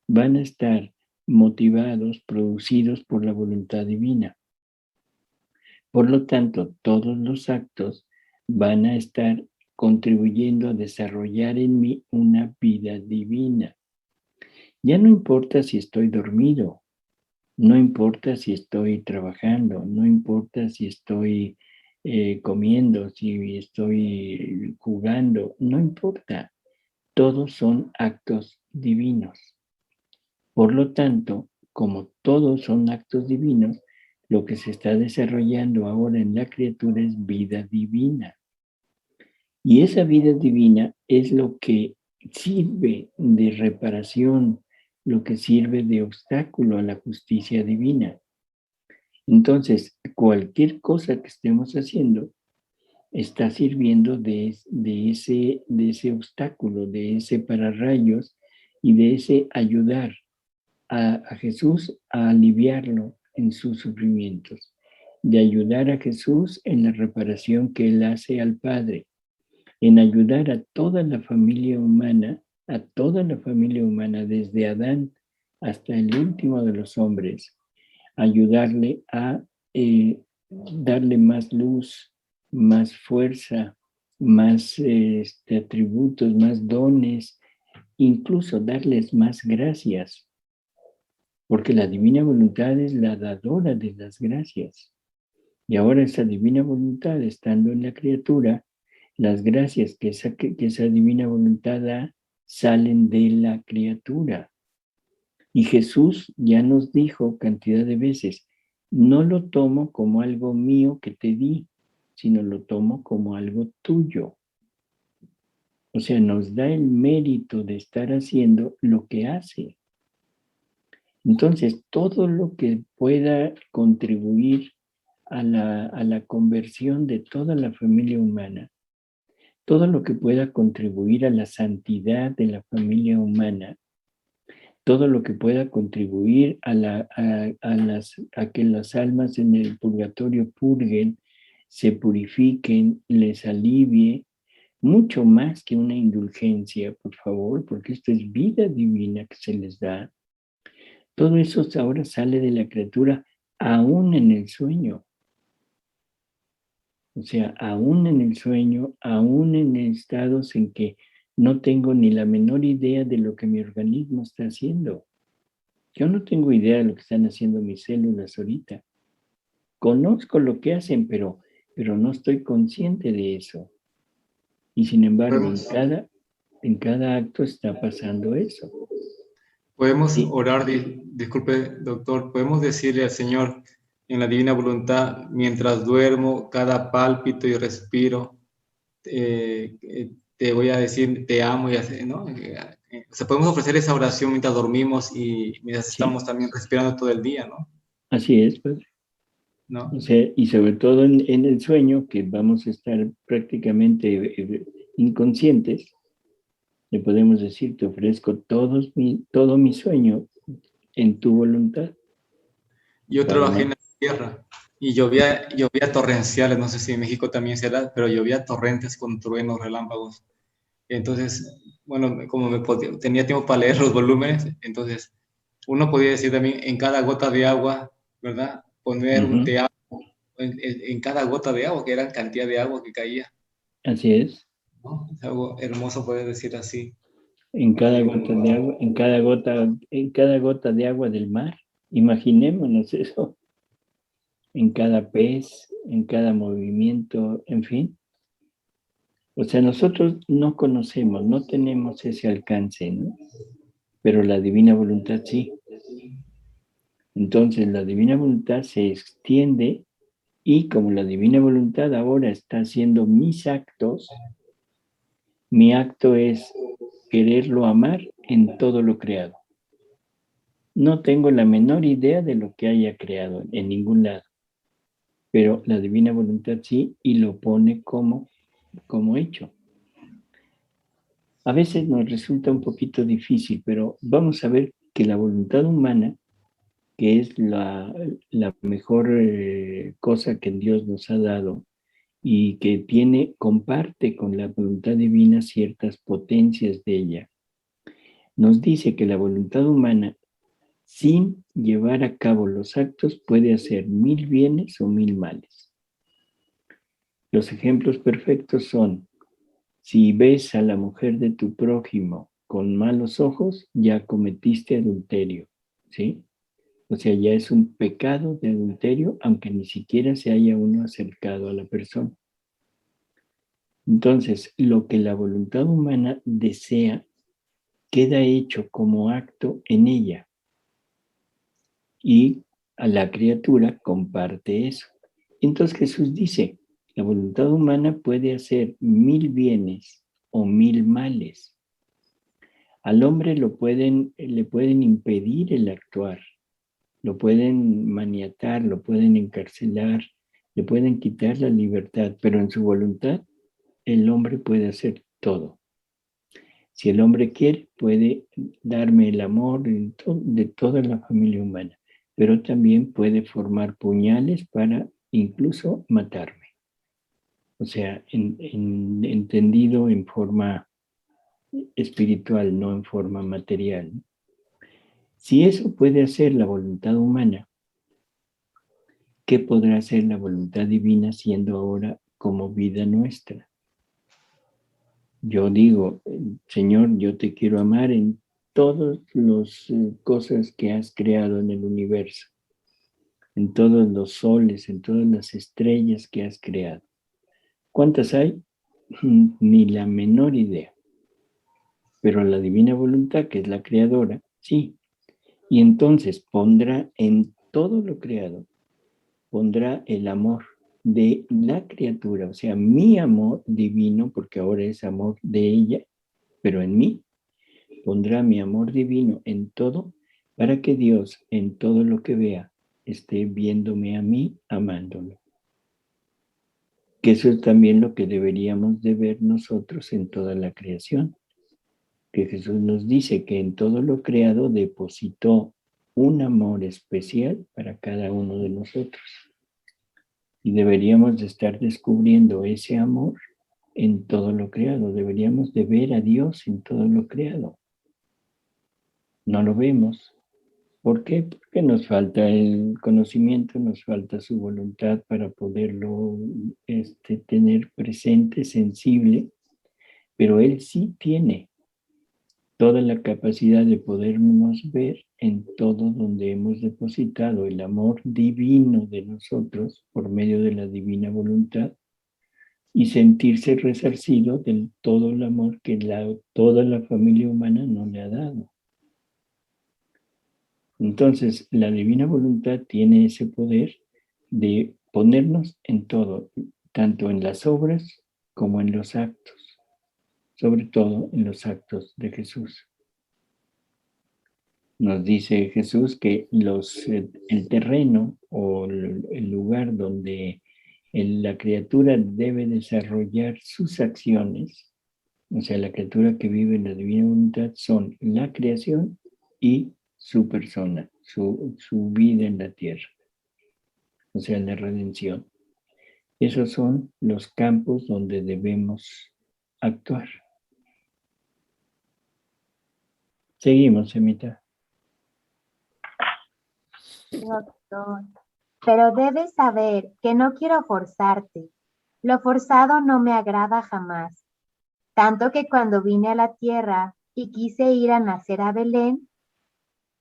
van a estar motivados, producidos por la voluntad divina. Por lo tanto, todos los actos van a estar contribuyendo a desarrollar en mí una vida divina. Ya no importa si estoy dormido, no importa si estoy trabajando, no importa si estoy comiendo, si estoy jugando, no importa. Todos son actos divinos. Por lo tanto, como todos son actos divinos, lo que se está desarrollando ahora en la criatura es vida divina. Y esa vida divina es lo que sirve de reparación, lo que sirve de obstáculo a la justicia divina. Entonces, cualquier cosa que estemos haciendo está sirviendo de ese obstáculo, de ese pararrayos y de ese ayudar a Jesús a aliviarlo en sus sufrimientos, de ayudar a Jesús en la reparación que Él hace al Padre, en ayudar a toda la familia humana, desde Adán hasta el último de los hombres, ayudarle a darle más luz, más fuerza, más atributos, más dones, incluso darles más gracias, porque la divina voluntad es la dadora de las gracias. Y ahora esa divina voluntad, estando en la criatura, las gracias que esa divina voluntad da, salen de la criatura. Y Jesús ya nos dijo cantidad de veces, no lo tomo como algo mío que te di, sino lo tomo como algo tuyo. O sea, nos da el mérito de estar haciendo lo que hace. Entonces, todo lo que pueda contribuir a la conversión de toda la familia humana, todo lo que pueda contribuir a la santidad de la familia humana, todo lo que pueda contribuir a que las almas en el purgatorio purguen, se purifiquen, les alivie, mucho más que una indulgencia, por favor, porque esto es vida divina que se les da. Todo eso ahora sale de la criatura aún en el sueño. O sea, aún en el sueño, aún en estados en que no tengo ni la menor idea de lo que mi organismo está haciendo. Yo no tengo idea de lo que están haciendo mis células ahorita. Conozco lo que hacen, pero no estoy consciente de eso. Y sin embargo, en cada acto está pasando eso. Podemos Sí. orar, disculpe, doctor, podemos decirle al Señor en la divina voluntad, mientras duermo, cada pálpito y respiro, te voy a decir, te amo, y así, ¿no? O sea, podemos ofrecer esa oración mientras dormimos y mientras estamos también respirando todo el día, ¿no? Así es, Padre. ¿no? O sea, y sobre todo en el sueño, que vamos a estar prácticamente inconscientes, le podemos decir, te ofrezco todo mi sueño en tu voluntad. Yo Para trabajé no. en la tierra y llovía torrenciales, no sé si en México también será, pero llovía torrentes con truenos, relámpagos. Entonces, bueno, como tenía tiempo para leer los volúmenes, entonces uno podía decir también en cada gota de agua, ¿verdad? Poner un te amo en cada gota de agua, que era cantidad de agua que caía. Así es. ¿No? Es algo hermoso poder decir así. En cada gota de agua, en cada gota de agua del mar. Imaginémonos eso. En cada pez, en cada movimiento, en fin. O sea, nosotros no conocemos, no tenemos ese alcance, ¿no? Pero la divina voluntad sí. Entonces la divina voluntad se extiende y como la divina voluntad ahora está haciendo mis actos, mi acto es quererlo amar en todo lo creado. No tengo la menor idea de lo que haya creado en ningún lado, pero la divina voluntad sí y lo pone como hecho. A veces nos resulta un poquito difícil, pero vamos a ver que la voluntad humana, que es la mejor cosa que Dios nos ha dado y que comparte con la voluntad divina ciertas potencias de ella, nos dice que la voluntad humana, sin llevar a cabo los actos, puede hacer 1000 bienes o 1000 males. Los ejemplos perfectos son: si ves a la mujer de tu prójimo con malos ojos, ya cometiste adulterio, ¿sí? O sea, ya es un pecado de adulterio, aunque ni siquiera se haya uno acercado a la persona. Entonces, lo que la voluntad humana desea queda hecho como acto en ella. Y a la criatura comparte eso. Entonces Jesús dice, la voluntad humana puede hacer 1000 bienes o 1000 males. Al hombre le pueden impedir el actuar, lo pueden maniatar, lo pueden encarcelar, le pueden quitar la libertad, pero en su voluntad el hombre puede hacer todo. Si el hombre quiere, puede darme el amor de toda la familia humana, pero también puede formar puñales para incluso matarme. O sea, entendido en forma espiritual, no en forma material. Si eso puede hacer la voluntad humana, ¿qué podrá hacer la voluntad divina siendo ahora como vida nuestra? Yo digo, Señor, yo te quiero amar en todas las cosas que has creado en el universo, en todos los soles, en todas las estrellas que has creado. ¿Cuántas hay? Ni la menor idea. Pero la divina voluntad, que es la creadora, sí. Y entonces pondrá en todo lo creado, pondrá el amor de la criatura, o sea, mi amor divino, porque ahora es amor de ella, pero en mí, pondrá mi amor divino en todo, para que Dios en todo lo que vea esté viéndome a mí, amándolo. Que eso es también lo que deberíamos de ver nosotros en toda la creación. Que Jesús nos dice que en todo lo creado depositó un amor especial para cada uno de nosotros. Y deberíamos de estar descubriendo ese amor en todo lo creado. Deberíamos de ver a Dios en todo lo creado. No lo vemos. ¿Por qué? Porque nos falta el conocimiento, nos falta su voluntad para poderlo tener presente, sensible, pero Él sí tiene toda la capacidad de podernos ver en todo donde hemos depositado el amor divino de nosotros por medio de la divina voluntad y sentirse resarcido de todo el amor que toda la familia humana no le ha dado. Entonces, la divina voluntad tiene ese poder de ponernos en todo, tanto en las obras como en los actos, sobre todo en los actos de Jesús. Nos dice Jesús que el terreno o el lugar donde la criatura debe desarrollar sus acciones, o sea, la criatura que vive en la divina voluntad, son la creación y su persona, su vida en la tierra, o sea, la redención. Esos son los campos donde debemos actuar. Seguimos, Emita. Doctor, pero debes saber que no quiero forzarte. Lo forzado no me agrada jamás. Tanto que cuando vine a la tierra y quise ir a nacer a Belén,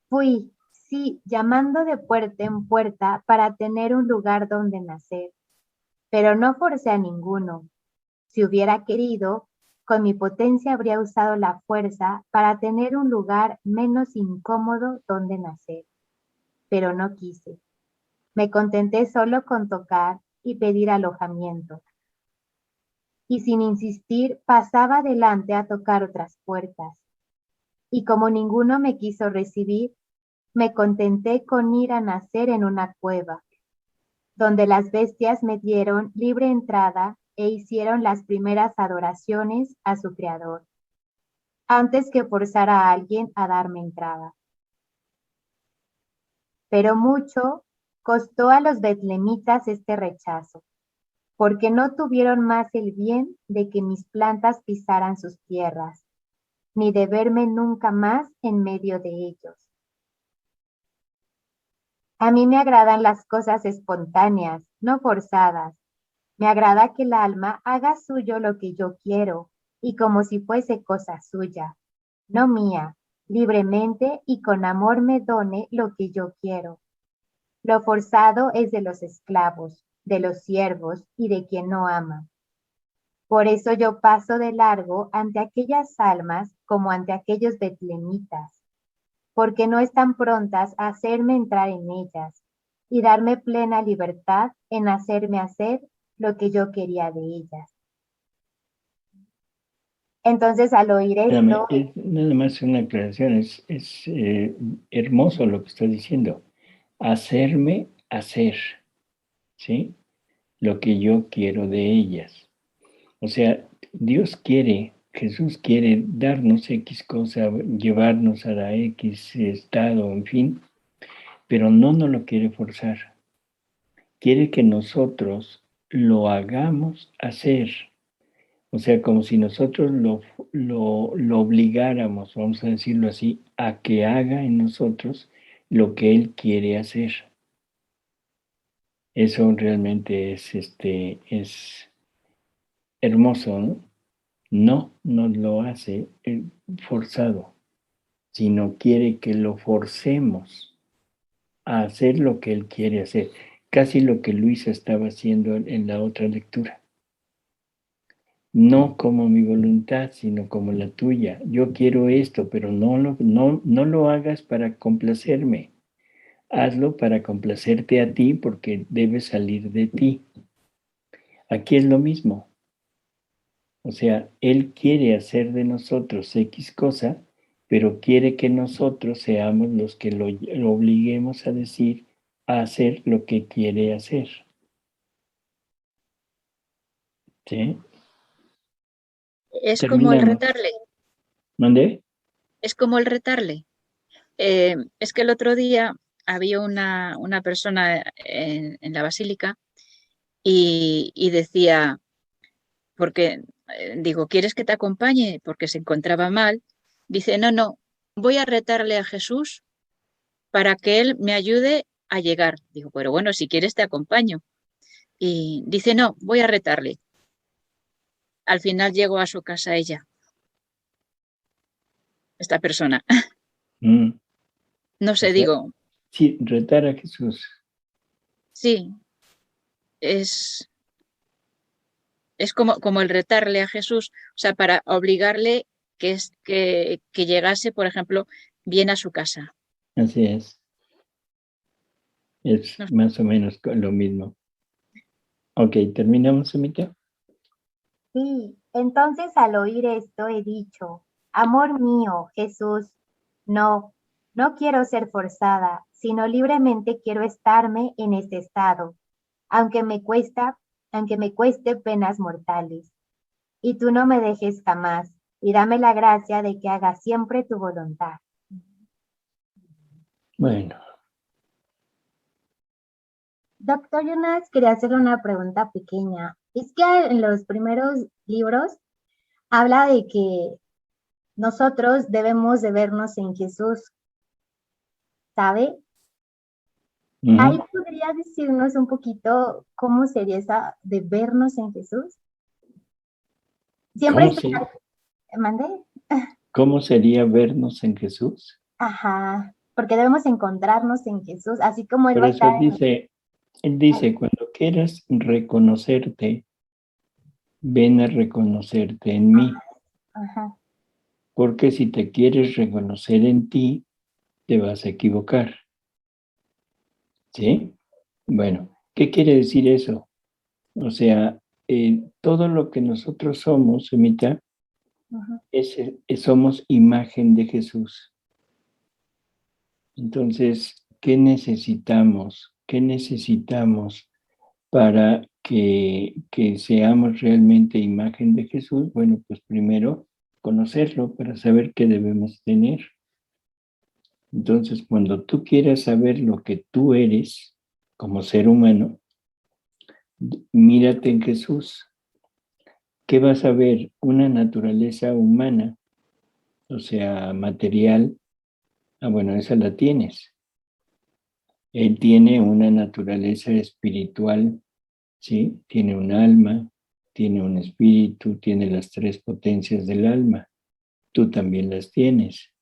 fui, sí, llamando de puerta en puerta para tener un lugar donde nacer. Pero no forcé a ninguno. Si hubiera querido, con mi potencia habría usado la fuerza para tener un lugar menos incómodo donde nacer. Pero no quise. Me contenté solo con tocar y pedir alojamiento. Y sin insistir pasaba adelante a tocar otras puertas. Y como ninguno me quiso recibir, me contenté con ir a nacer en una cueva, donde las bestias me dieron libre entrada e hicieron las primeras adoraciones a su creador, antes que forzar a alguien a darme entrada. Pero mucho costó a los betlemitas este rechazo, porque no tuvieron más el bien de que mis plantas pisaran sus tierras, ni de verme nunca más en medio de ellos. A mí me agradan las cosas espontáneas, no forzadas. Me agrada que el alma haga suyo lo que yo quiero, y como si fuese cosa suya, no mía, libremente y con amor me done lo que yo quiero. Lo forzado es de los esclavos, de los siervos y de quien no ama. Por eso yo paso de largo ante aquellas almas como ante aquellos betlemitas, porque no están prontas a hacerme entrar en ellas y darme plena libertad en hacerme hacer lo que yo quería de ellas. Entonces, al oír esto, Nada más una aclaración, es hermoso lo que está diciendo. Hacerme hacer, ¿sí? Lo que yo quiero de ellas. O sea, Dios quiere, Jesús quiere darnos X cosa, llevarnos a la X estado, en fin, pero no nos lo quiere forzar. Quiere que nosotros lo hagamos hacer. O sea, como si nosotros lo obligáramos, vamos a decirlo así, a que haga en nosotros lo que Él quiere hacer. Eso realmente es hermoso, ¿no? No nos lo hace forzado, sino quiere que lo forcemos a hacer lo que Él quiere hacer. Casi lo que Luisa estaba haciendo en la otra lectura. No como mi voluntad, sino como la tuya. Yo quiero esto, pero no lo hagas para complacerme. Hazlo para complacerte a ti porque debe salir de ti. Aquí es lo mismo. O sea, Él quiere hacer de nosotros X cosa, pero quiere que nosotros seamos los que lo obliguemos a decir, a hacer lo que quiere hacer. ¿Sí? Es como el retarle. ¿Mande? Es como el retarle. Es que el otro día había una persona en la basílica y decía, porque digo, ¿quieres que te acompañe? Porque se encontraba mal. Dice, no, voy a retarle a Jesús para que él me ayude a llegar. Digo, pero bueno, si quieres te acompaño. Y dice, no, voy a retarle. Al final llegó a su casa ella, esta persona. No sé, digo. Sí, retar a Jesús. Sí, es como el retarle a Jesús, o sea, para obligarle que llegase, por ejemplo, bien a su casa. Así es. Es más o menos lo mismo. Ok, ¿terminamos, Emita? sí, entonces al oír esto he dicho, amor mío, Jesús, no, No quiero ser forzada, sino libremente quiero estarme en este estado, aunque me cueste penas mortales. Y tú no me dejes jamás, y dame la gracia de que haga siempre tu voluntad. Bueno. Doctor Jonas, quería hacerle una pregunta pequeña. Es que en los primeros libros habla de que nosotros debemos de vernos en Jesús, ¿sabe? Ahí podría decirnos un poquito cómo sería esa de vernos en Jesús. Siempre ¿Mandé? ¿Cómo sería vernos en Jesús? Ajá, porque debemos encontrarnos en Jesús, así como Él Por va a eso estar. Él dice, cuando quieras reconocerte, ven a reconocerte en mí. Ajá. Porque si te quieres reconocer en ti, te vas a equivocar. ¿Sí? Bueno, ¿qué quiere decir eso? O sea, todo lo que nosotros somos, Semita, somos imagen de Jesús. Entonces, ¿qué necesitamos? ¿Qué necesitamos para que seamos realmente imagen de Jesús? Bueno, pues primero conocerlo para saber qué debemos tener. Entonces, cuando tú quieras saber lo que tú eres como ser humano, mírate en Jesús. ¿Qué vas a ver? Una naturaleza humana, o sea, material. Bueno, esa la tienes. Él tiene una naturaleza espiritual, ¿sí? Tiene un alma, tiene un espíritu, tiene las tres potencias del alma. Tú también las tienes.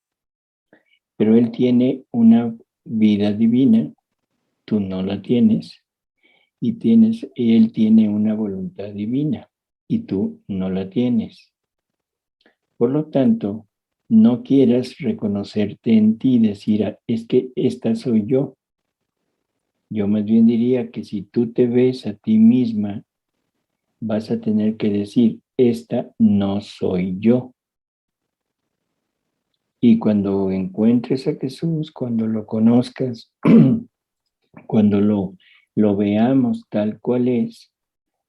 Pero Él tiene una vida divina, tú no la tienes. Y Él tiene una voluntad divina y tú no la tienes. Por lo tanto, no quieras reconocerte en ti, decir, es que esta soy yo. Yo más bien diría que si tú te ves a ti misma, vas a tener que decir, esta no soy yo. Y cuando encuentres a Jesús, cuando lo conozcas, cuando lo veamos tal cual es,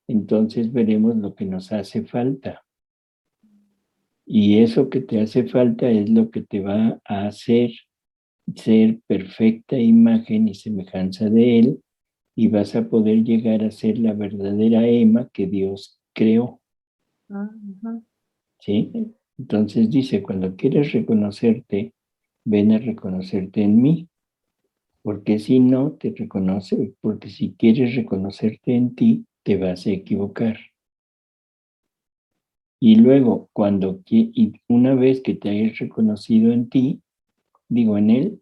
entonces veremos lo que nos hace falta. Y eso que te hace falta es lo que te va a hacer ser perfecta imagen y semejanza de Él, y vas a poder llegar a ser la verdadera Emma que Dios creó. ¿Sí? Entonces dice, cuando quieres reconocerte, ven a reconocerte en mí, porque si no te reconoce, porque si quieres reconocerte en ti, te vas a equivocar. Y luego, una vez que te hayas reconocido en ti, digo en Él,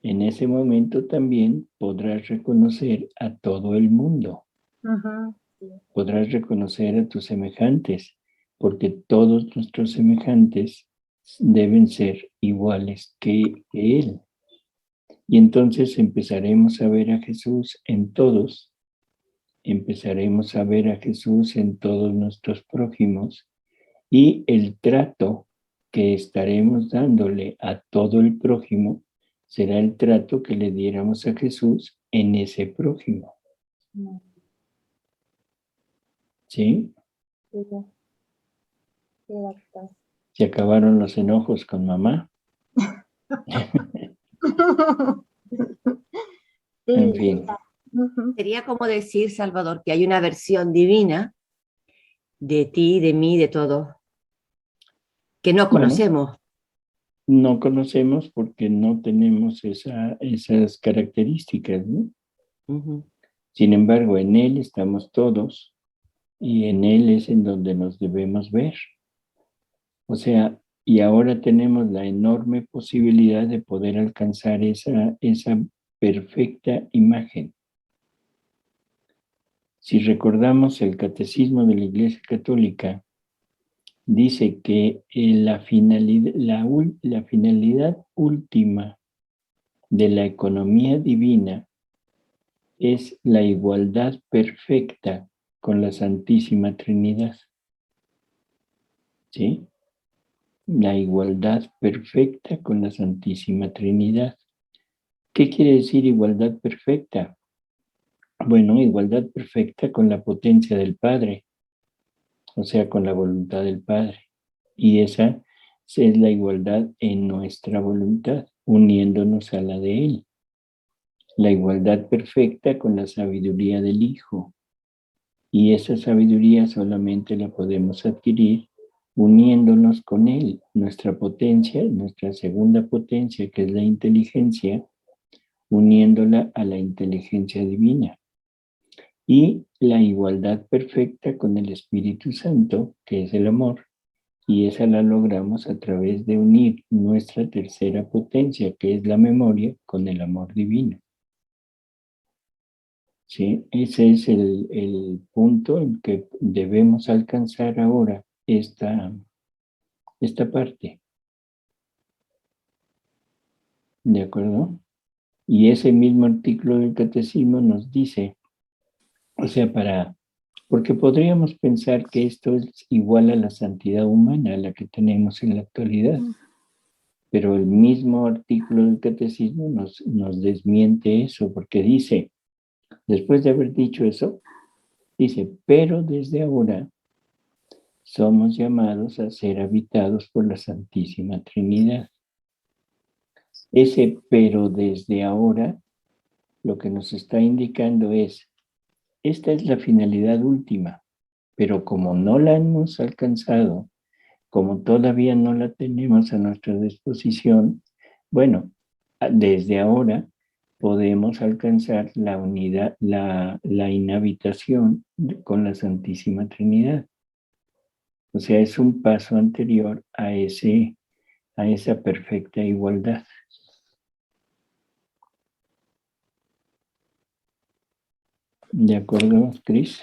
en ese momento también podrás reconocer a todo el mundo. Podrás reconocer a tus semejantes, porque todos nuestros semejantes deben ser iguales que Él. Y entonces empezaremos a ver a Jesús en todos, empezaremos a ver a Jesús en todos nuestros prójimos, y el trato que estaremos dándole a todo el prójimo será el trato que le diéramos a Jesús en ese prójimo. ¿Sí? ¿Se acabaron los enojos con mamá? En fin. Sería como decir, Salvador, que hay una versión divina de ti, de mí, de todo, que no conocemos. Bueno, no conocemos porque no tenemos esas características, ¿no? Sin embargo, en Él estamos todos y en Él es en donde nos debemos ver. O sea, y ahora tenemos la enorme posibilidad de poder alcanzar esa perfecta imagen. Si recordamos el Catecismo de la Iglesia Católica, dice que la finalidad última de la economía divina es la igualdad perfecta con la Santísima Trinidad. ¿Sí? la igualdad perfecta con la Santísima Trinidad. ¿Qué quiere decir igualdad perfecta? Bueno, igualdad perfecta con la potencia del Padre, o sea, con la voluntad del Padre. Y esa es la igualdad en nuestra voluntad, uniéndonos a la de Él. La igualdad perfecta con la sabiduría del Hijo. Y esa sabiduría solamente la podemos adquirir uniéndonos con Él. Nuestra potencia, nuestra segunda potencia, que es la inteligencia, uniéndola a la inteligencia divina. Y la igualdad perfecta con el Espíritu Santo, que es el amor, y esa la logramos a través de unir nuestra tercera potencia, que es la memoria, con el amor divino. ¿Sí? Ese es el punto en que debemos alcanzar ahora esta parte. ¿De acuerdo? Y ese mismo artículo del Catecismo nos dice, o sea, porque podríamos pensar que esto es igual a la santidad humana, a la que tenemos en la actualidad, pero el mismo artículo del Catecismo nos desmiente eso, porque dice, después de haber dicho eso, dice, pero desde ahora somos llamados a ser habitados por la Santísima Trinidad. Ese pero desde ahora, lo que nos está indicando es, esta es la finalidad última, pero como no la hemos alcanzado, como todavía no la tenemos a nuestra disposición, bueno, desde ahora podemos alcanzar la unidad, la inhabitación con la Santísima Trinidad. O sea, es un paso anterior a esa perfecta igualdad. ¿De acuerdo, Cris?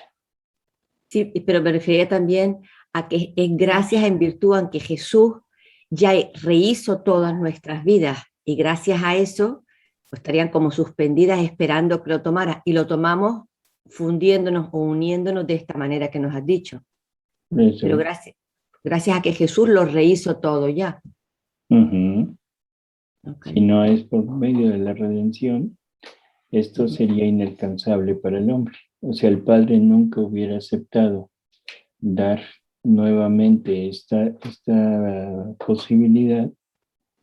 Sí, pero me refería también a que es gracias en virtud a que Jesús ya rehizo todas nuestras vidas y gracias a eso pues, estarían como suspendidas esperando que lo tomara y lo tomamos fundiéndonos o uniéndonos de esta manera que nos has dicho. Eso. Pero gracias a que Jesús lo rehizo todo ya. Okay. Si no es por medio de la redención, esto sería inalcanzable para el hombre. O sea, el Padre nunca hubiera aceptado dar nuevamente esta posibilidad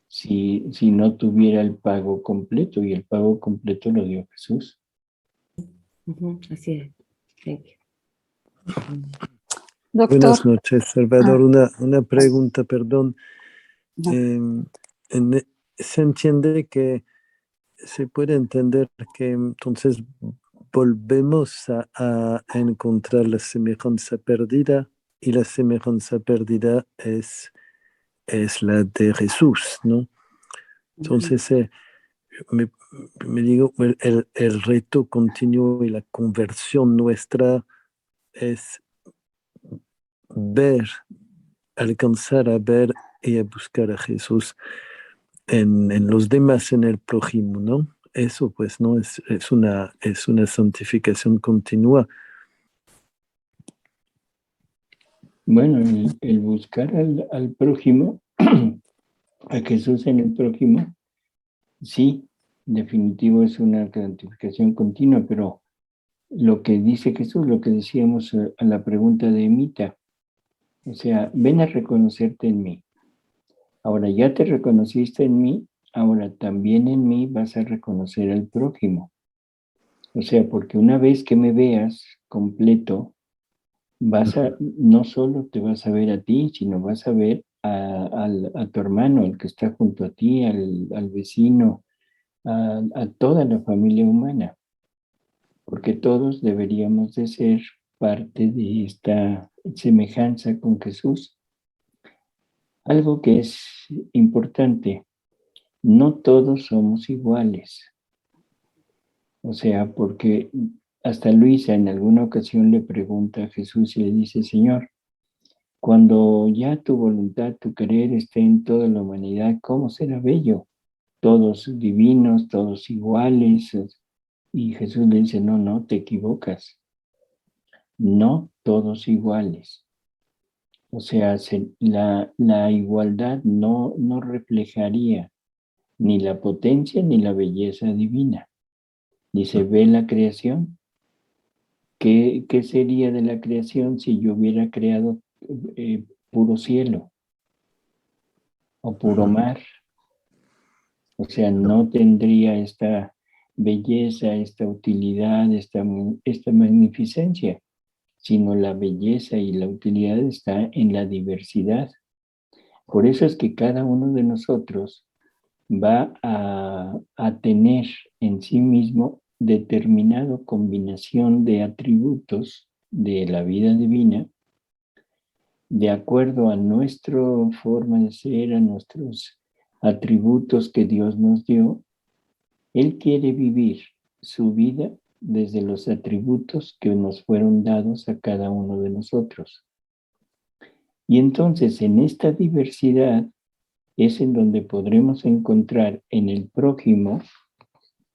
si no tuviera el pago completo, y el pago completo lo dio Jesús. Así es. Thank you. Doctor. Buenas noches, Salvador. Una pregunta, perdón. Se entiende que se puede entender que entonces volvemos a encontrar la semejanza perdida y la semejanza perdida es la de Jesús, ¿no? Entonces, me digo, el reto continuo y la conversión nuestra es ver, alcanzar a ver y a buscar a Jesús en los demás, en el prójimo, ¿no? Eso pues no es una santificación continua. Bueno, el buscar al prójimo, a Jesús en el prójimo, sí, definitivo es una santificación continua, pero lo que dice Jesús, lo que decíamos a la pregunta de Emita, o sea, ven a reconocerte en mí. Ahora ya te reconociste en mí, ahora también en mí vas a reconocer al prójimo. O sea, porque una vez que me veas completo, no solo te vas a ver a ti, sino vas a ver a tu hermano, al que está junto a ti, al vecino, a toda la familia humana. Porque todos deberíamos de ser parte de esta semejanza con Jesús. Algo que es importante, no todos somos iguales. O sea, porque hasta Luisa en alguna ocasión le pregunta a Jesús y le dice, Señor, cuando ya tu voluntad, tu querer esté en toda la humanidad, ¿cómo será bello? Todos divinos, todos iguales. Y Jesús le dice, no, te equivocas. No todos iguales. O sea, la igualdad no reflejaría ni la potencia ni la belleza divina. Dice, ve la creación. ¿Qué sería de la creación si yo hubiera creado puro cielo o puro mar? O sea, no tendría esta belleza, esta utilidad, esta magnificencia, sino la belleza y la utilidad está en la diversidad. Por eso es que cada uno de nosotros va a tener en sí mismo determinada combinación de atributos de la vida divina, de acuerdo a nuestra forma de ser, a nuestros atributos que Dios nos dio. Él quiere vivir su vida desde los atributos que nos fueron dados a cada uno de nosotros. Y entonces en esta diversidad es en donde podremos encontrar en el prójimo,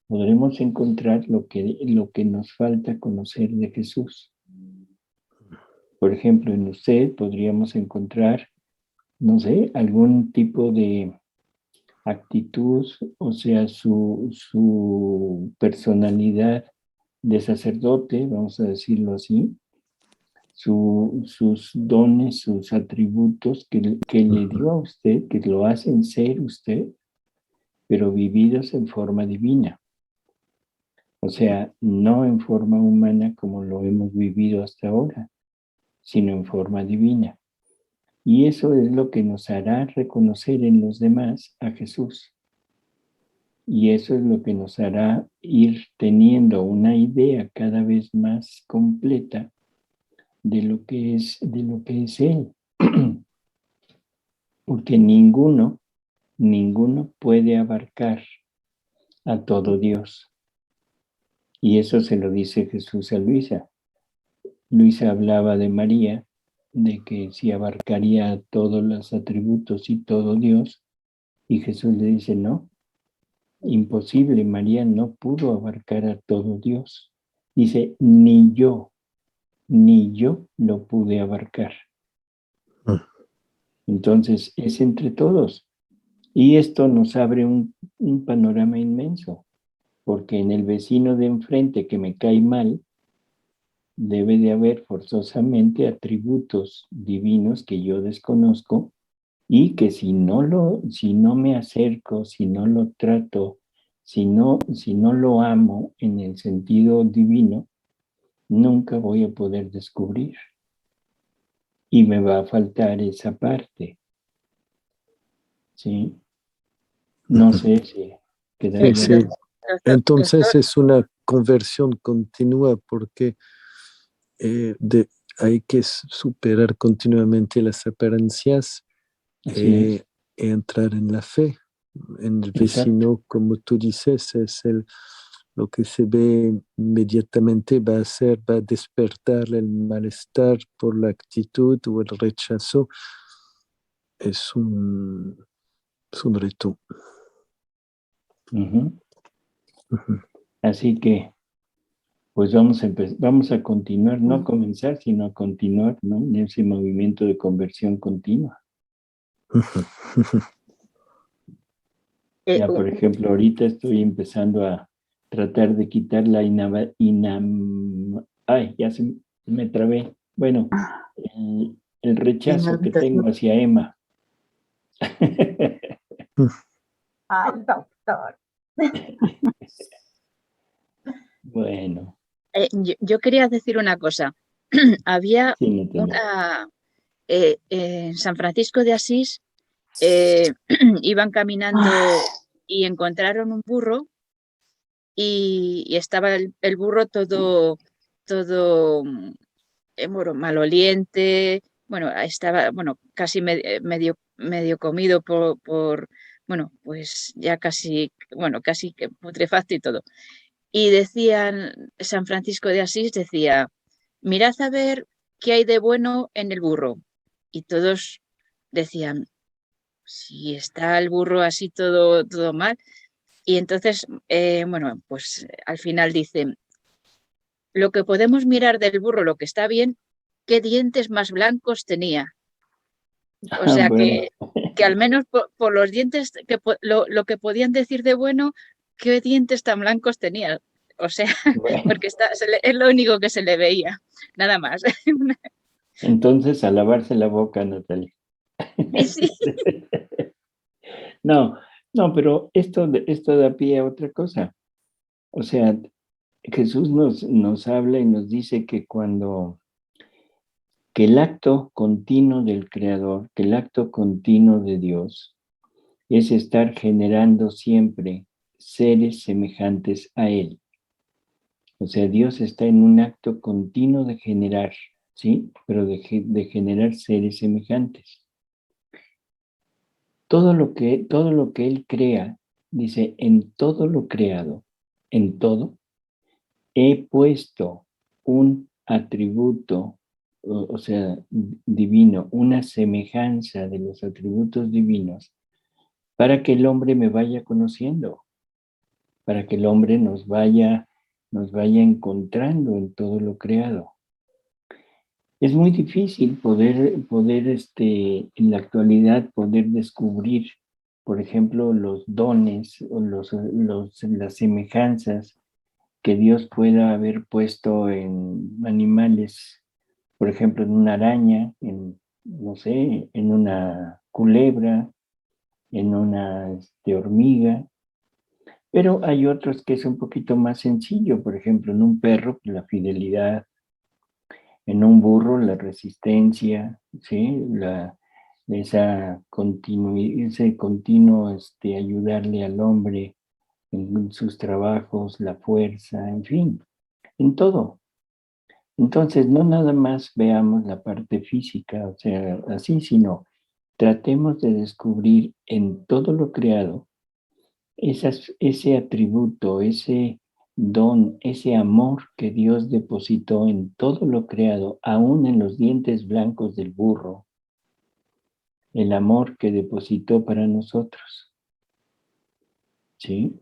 podremos encontrar lo que nos falta conocer de Jesús. Por ejemplo, en usted podríamos encontrar, no sé, algún tipo de actitud, o sea, su personalidad de sacerdote, vamos a decirlo así, sus dones, sus atributos que le dio a usted, que lo hacen ser usted, pero vividos en forma divina. O sea, no en forma humana como lo hemos vivido hasta ahora, sino en forma divina. Y eso es lo que nos hará reconocer en los demás a Jesús. Y eso es lo que nos hará ir teniendo una idea cada vez más completa de lo que es Él. Porque ninguno puede abarcar a todo Dios. Y eso se lo dice Jesús a Luisa. Luisa hablaba de María, de que si abarcaría todos los atributos y todo Dios, y Jesús le dice, no, imposible, María no pudo abarcar a todo Dios. Dice, ni yo lo pude abarcar. Entonces, es entre todos. Y esto nos abre un panorama inmenso, porque en el vecino de enfrente que me cae mal, debe de haber forzosamente atributos divinos que yo desconozco y que si no me acerco, si no lo trato, si no lo amo en el sentido divino, nunca voy a poder descubrir. Y me va a faltar esa parte. ¿Sí? No sé si quedaría. Sí. Entonces es una conversión continua porque hay que superar continuamente las apariencias y entrar en la fe. En el vecino, como tú dices, es lo que se ve inmediatamente, va a despertar el malestar por la actitud o el rechazo. Es un reto. Así que, pues vamos a continuar, no comenzar, sino a continuar, ¿no? En ese movimiento de conversión continua. Ya, por ejemplo, ahorita estoy empezando a tratar de quitar la ay, ya se me trabé. Bueno, el rechazo que tengo hacia Emma. Ay, doctor. Bueno. Yo quería decir una cosa. Había Sí, en San Francisco de Asís, iban caminando y encontraron un burro y estaba el burro todo bueno, maloliente, bueno, estaba casi medio comido por bueno, pues ya casi que putrefacto y todo. Y decían, San Francisco de Asís decía, mirad a ver qué hay de bueno en el burro. Y todos decían, si está el burro así todo mal. Y entonces, bueno, pues al final dicen, lo que podemos mirar del burro, lo que está bien, qué dientes más blancos tenía. O sea Bueno. que al menos por los dientes, lo que podían decir de bueno, qué dientes tan blancos tenía. O sea, Bueno, porque es lo único que se le veía, nada más. entonces a lavarse la boca, Natalia. Y sí, No, no, pero esto da pie a otra cosa. O sea, Jesús nos habla y nos dice que que el acto continuo del Creador, que el acto continuo de Dios, es estar generando siempre seres semejantes a Él. O sea, Dios está en un acto continuo de generar, ¿sí? Pero de generar seres semejantes. Todo lo que Él crea, dice, en todo lo creado, en todo, he puesto un atributo, o sea, divino, una semejanza de los atributos divinos, para que el hombre me vaya conociendo, para que el hombre nos vaya encontrando en todo lo creado. Es muy difícil poder en la actualidad, poder descubrir, por ejemplo, los dones o las semejanzas que Dios pueda haber puesto en animales, por ejemplo, en una araña, no sé, en una culebra, en una hormiga, pero hay otros que es un poquito más sencillo, por ejemplo, en un perro, la fidelidad, en un burro, la resistencia, ¿sí? Ese continuo ayudarle al hombre en sus trabajos, la fuerza, en fin, en todo. Entonces, no nada más veamos la parte física, o sea, así, sino tratemos de descubrir en todo lo creado ese atributo, ese don, ese amor que Dios depositó en todo lo creado, aún en los dientes blancos del burro, el amor que depositó para nosotros. ¿Sí?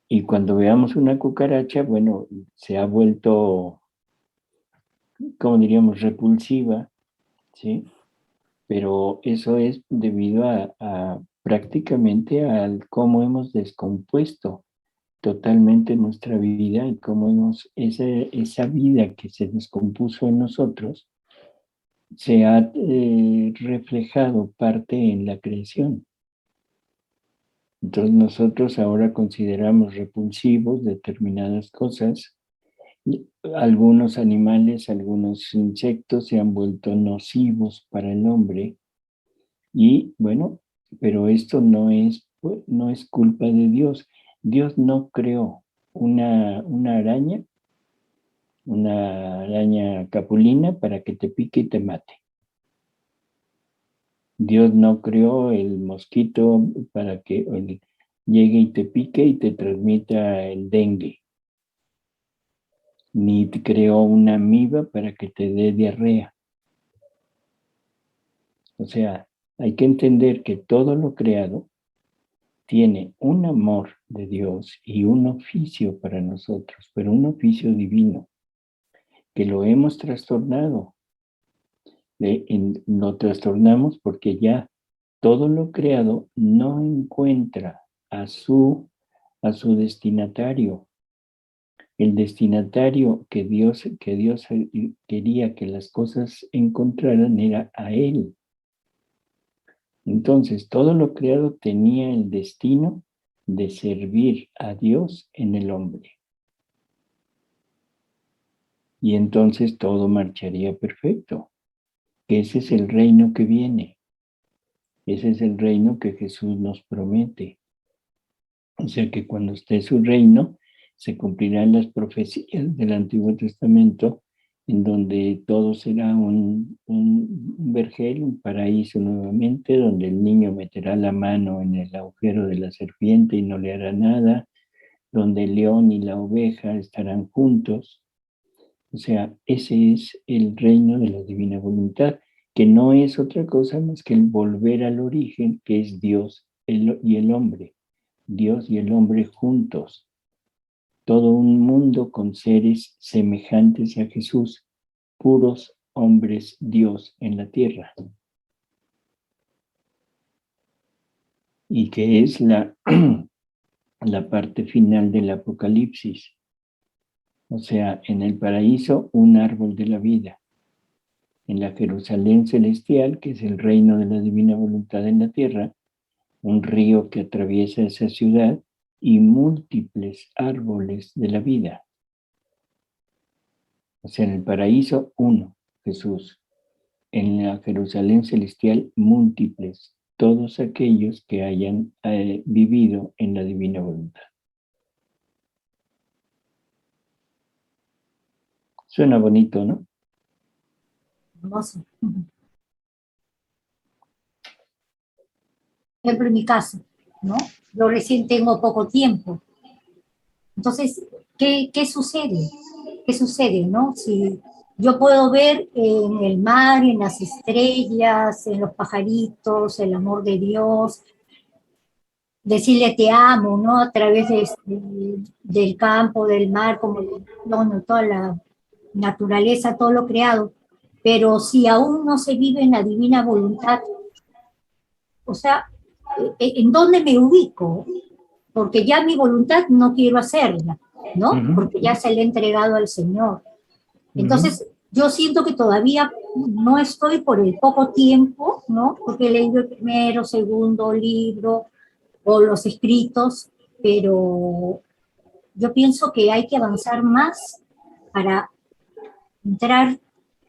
Y cuando veamos una cucaracha, bueno, se ha vuelto, como diríamos, repulsiva, ¿sí? Pero eso es debido a prácticamente al cómo hemos descompuesto totalmente nuestra vida y cómo esa vida que se descompuso en nosotros se ha reflejado parte en la creación. Entonces nosotros ahora consideramos repulsivos determinadas cosas. Algunos animales, algunos insectos se han vuelto nocivos para el hombre y bueno, pero esto no es culpa de Dios. Dios no creó una araña capulina para que te pique y te mate. Dios no creó el mosquito para que llegue y te pique y te transmita el dengue. Ni creó una amiba para que te dé diarrea. O sea, hay que entender que todo lo creado tiene un amor de Dios y un oficio para nosotros, pero un oficio divino, que lo hemos trastornado. Lo trastornamos porque ya todo lo creado no encuentra a su destinatario. El destinatario que Dios quería que las cosas encontraran era a Él. Entonces, todo lo creado tenía el destino de servir a Dios en el hombre. Y entonces todo marcharía perfecto. Ese es el reino que viene. Ese es el reino que Jesús nos promete. O sea que cuando esté su reino, se cumplirán las profecías del Antiguo Testamento, en donde todo será un vergel, un paraíso nuevamente, donde el niño meterá la mano en el agujero de la serpiente y no le hará nada, donde el león y la oveja estarán juntos. O sea, ese es el reino de la divina voluntad, que no es otra cosa más que el volver al origen, que es Dios y el hombre. Dios y el hombre juntos, todo un mundo con seres semejantes a Jesús, puros hombres Dios en la tierra. y que es la parte final del Apocalipsis. O sea, en el paraíso, un árbol de la vida. En la Jerusalén celestial, que es el reino de la divina voluntad en la tierra, un río que atraviesa esa ciudad y múltiples árboles de la vida. O sea, en el paraíso, uno, Jesús. En la Jerusalén celestial, múltiples, todos aquellos que hayan vivido en la divina voluntad. Suena bonito, ¿no? Hermoso. Por ejemplo, en mi caso, ¿no? Yo recién tengo poco tiempo. Entonces, ¿qué sucede? ¿Qué sucede, no? Si yo puedo ver en el mar, en las estrellas, en los pajaritos, el amor de Dios, decirle te amo, ¿no? A través del campo, del mar, como bueno, toda la naturaleza, todo lo creado. Pero si aún no se vive en la divina voluntad, o sea, ¿en dónde me ubico? Porque ya mi voluntad no quiero hacerla, ¿no? Porque ya se le he entregado al Señor. Entonces, yo siento que todavía no estoy por el poco tiempo, ¿no? Porque he leído el primero, segundo libro o los escritos, pero yo pienso que hay que avanzar más para entrar,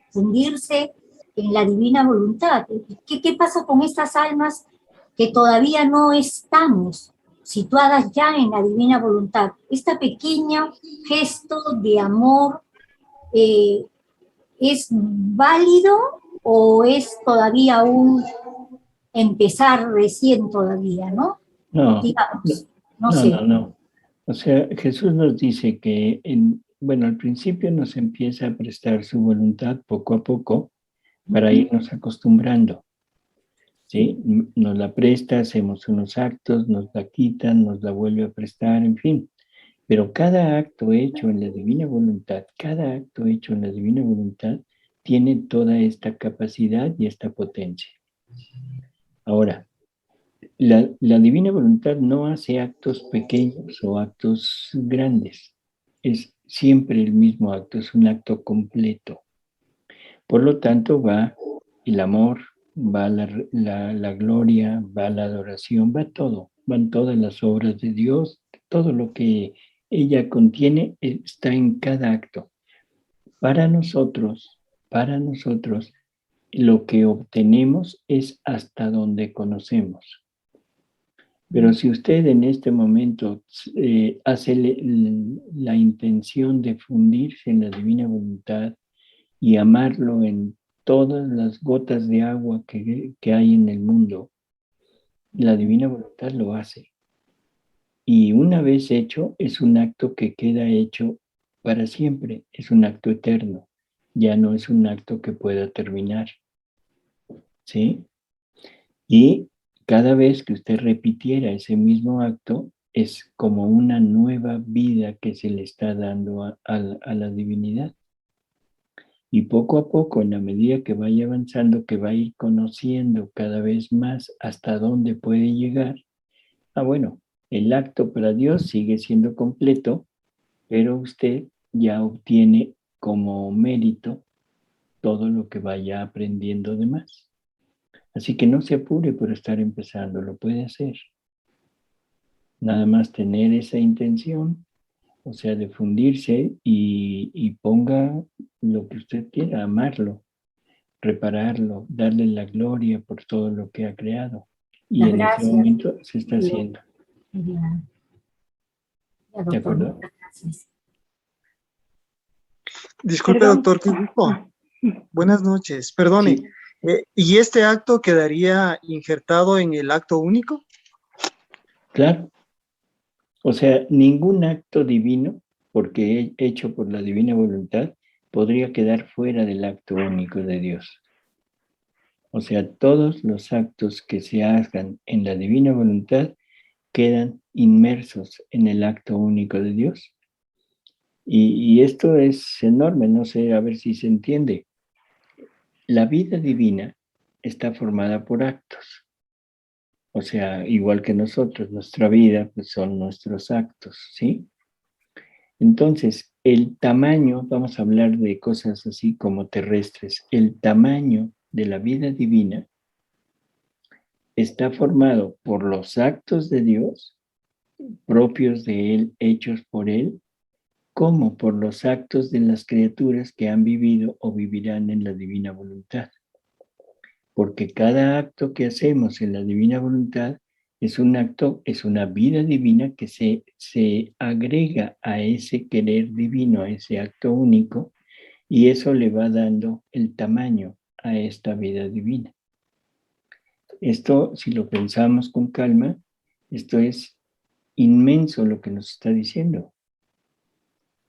fundirse en la divina voluntad. ¿Qué pasa con estas almas que todavía no estamos situadas ya en la divina voluntad? Este pequeño gesto de amor ¿es válido o es todavía un empezar recién todavía, no? No, Digamos, no no, sé. no, no. O sea, Jesús nos dice que, bueno, al principio nos empieza a prestar su voluntad poco a poco para irnos acostumbrando, ¿sí? Nos la presta, hacemos unos actos, nos la quitan, nos la vuelve a prestar, en fin. Pero cada acto hecho en la divina voluntad, cada acto hecho en la divina voluntad tiene toda esta capacidad y esta potencia. Ahora, la divina voluntad no hace actos pequeños o actos grandes. Es siempre el mismo acto, es un acto completo. Por lo tanto, va el amor, va la gloria, va la adoración, va todo. Van todas las obras de Dios, todo lo que ella contiene está en cada acto. Para nosotros, lo que obtenemos es hasta donde conocemos. Pero si usted en este momento hace la intención de fundirse en la divina voluntad y amarlo en todas las gotas de agua que hay en el mundo, la divina voluntad lo hace. Y una vez hecho, es un acto que queda hecho para siempre, es un acto eterno, ya no es un acto que pueda terminar. ¿Sí? Y cada vez que usted repitiera ese mismo acto, es como una nueva vida que se le está dando a la divinidad. Y poco a poco, en la medida que vaya avanzando, que va a ir conociendo cada vez más hasta dónde puede llegar, bueno, el acto para Dios sigue siendo completo, pero usted ya obtiene como mérito todo lo que vaya aprendiendo de más. Así que no se apure por estar empezando, lo puede hacer. Nada más tener esa intención, o sea, de fundirse y ponga lo que usted quiera, amarlo, repararlo, darle la gloria por todo lo que ha creado. Y en ese momento se está haciendo. ¿De acuerdo? Disculpe, doctor, ¿qué dijo? Buenas noches, perdone. Sí. ¿Y este acto quedaría injertado en el acto único? Claro. O sea, ningún acto divino, porque hecho por la divina voluntad, podría quedar fuera del acto único de Dios. O sea, todos los actos que se hagan en la divina voluntad quedan inmersos en el acto único de Dios. Y esto es enorme, no sé, a ver si se entiende. La vida divina está formada por actos. O sea, igual que nosotros, nuestra vida pues son nuestros actos, ¿sí? Entonces, el tamaño, vamos a hablar de cosas así como terrestres, el tamaño de la vida divina está formado por los actos de Dios, propios de Él, hechos por Él, como por los actos de las criaturas que han vivido o vivirán en la divina voluntad. Porque cada acto que hacemos en la divina voluntad es un acto, es una vida divina que se agrega a ese querer divino, a ese acto único, y eso le va dando el tamaño a esta vida divina. Esto, si lo pensamos con calma, esto es inmenso lo que nos está diciendo,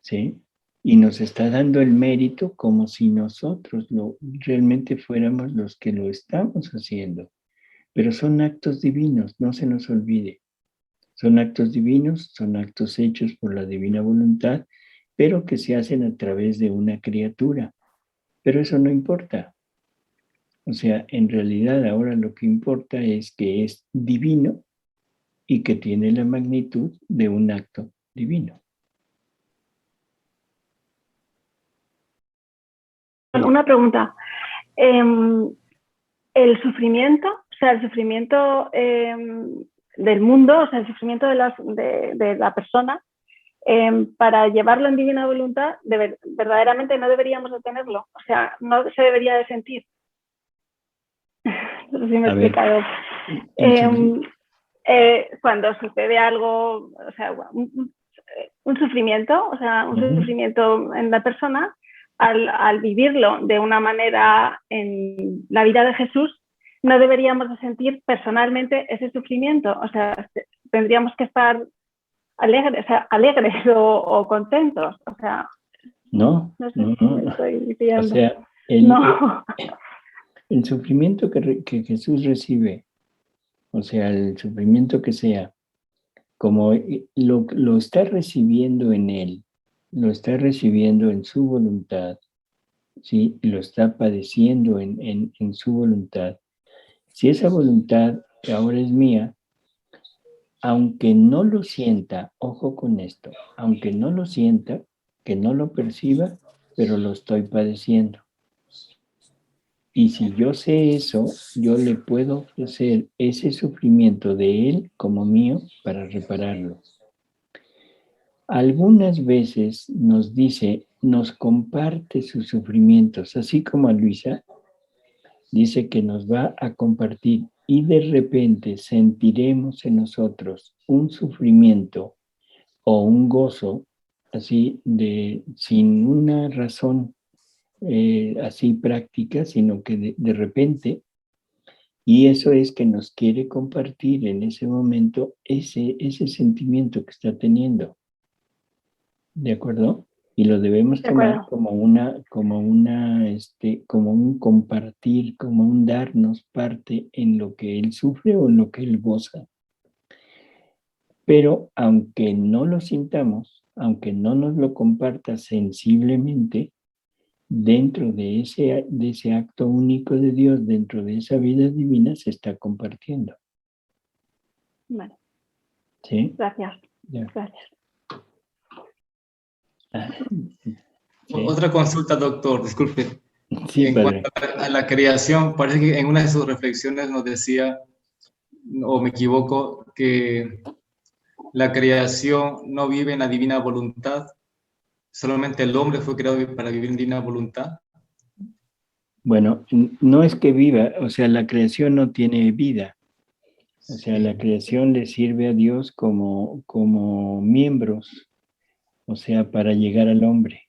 ¿sí? Y nos está dando el mérito como si nosotros realmente fuéramos los que lo estamos haciendo. Pero son actos divinos, no se nos olvide. Son actos divinos, son actos hechos por la divina voluntad, pero que se hacen a través de una criatura. Pero eso no importa. O sea, en realidad ahora lo que importa es que es divino y que tiene la magnitud de un acto divino. Una pregunta. El sufrimiento, o sea, el sufrimiento del mundo, o sea, el sufrimiento de la persona, para llevarlo en divina voluntad, verdaderamente no deberíamos de tenerlo, o sea, no se debería de sentir. No sé si me he explicado. Cuando sucede algo, o sea, un sufrimiento, o sea, un sufrimiento en la persona, al vivirlo de una manera en la vida de Jesús, no deberíamos de sentir personalmente ese sufrimiento, o sea, tendríamos que estar alegres o contentos, o sea, no sé si me estoy diciendo. O sea, el sufrimiento que Jesús recibe, o sea, el sufrimiento que sea, como lo está recibiendo en Él, lo está recibiendo en su voluntad, ¿sí? Lo está padeciendo en su voluntad. Si esa voluntad que ahora es mía, aunque no lo sienta, ojo con esto, aunque no lo sienta, que no lo perciba, pero lo estoy padeciendo. Y si yo sé eso, yo le puedo ofrecer ese sufrimiento de Él como mío para repararlo. Algunas veces nos dice, nos comparte sus sufrimientos, así como a Luisa, dice que nos va a compartir y de repente sentiremos en nosotros un sufrimiento o un gozo, así sin una razón así práctica, sino que de repente, y eso es que nos quiere compartir en ese momento ese sentimiento que está teniendo. ¿De acuerdo? Y lo debemos tomar como un compartir, como un darnos parte en lo que él sufre o en lo que él goza. Pero aunque no lo sintamos, aunque no nos lo comparta sensiblemente, dentro de ese acto único de Dios, dentro de esa vida divina, se está compartiendo. Vale. ¿Sí? Gracias. Ya. Gracias. Sí. Otra consulta, doctor, disculpe. Sí, en padre. cuanto a la creación, parece que en una de sus reflexiones nos decía, o me equivoco, que la creación no vive en la divina voluntad, solamente el hombre fue creado para vivir en divina voluntad. Bueno, no es que viva, o sea, la creación no tiene vida. O sea, la creación le sirve a Dios como miembros, o sea, para llegar al hombre.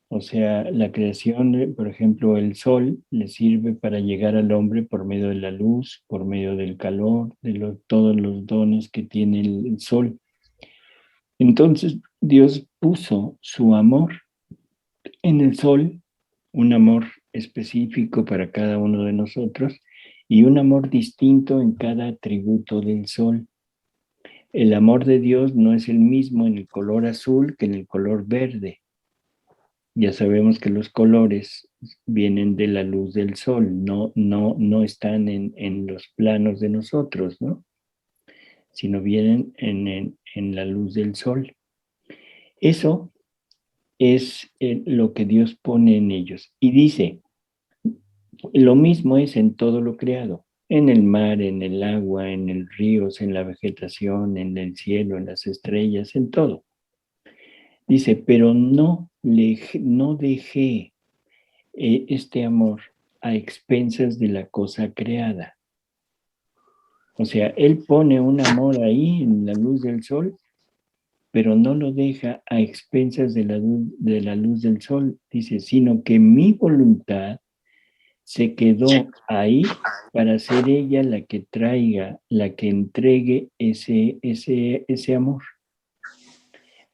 O sea, la creación, por ejemplo, el sol le sirve para llegar al hombre por medio de la luz, por medio del calor, de todos los dones que tiene el sol. Entonces, Dios puso su amor en el sol, un amor específico para cada uno de nosotros y un amor distinto en cada atributo del sol. El amor de Dios no es el mismo en el color azul que en el color verde. Ya sabemos que los colores vienen de la luz del sol, no están en los planos de nosotros, ¿no? Sino vienen en la luz del sol. Eso es lo que Dios pone en ellos. Y dice, lo mismo es en todo lo creado, en el mar, en el agua, en el ríos, en la vegetación, en el cielo, en las estrellas, en todo. Dice, pero no dejé este amor a expensas de la cosa creada. O sea, Él pone un amor ahí en la luz del sol, pero no lo deja a expensas de la luz del sol, dice, sino que mi voluntad se quedó ahí para ser ella la que traiga, la que entregue ese amor.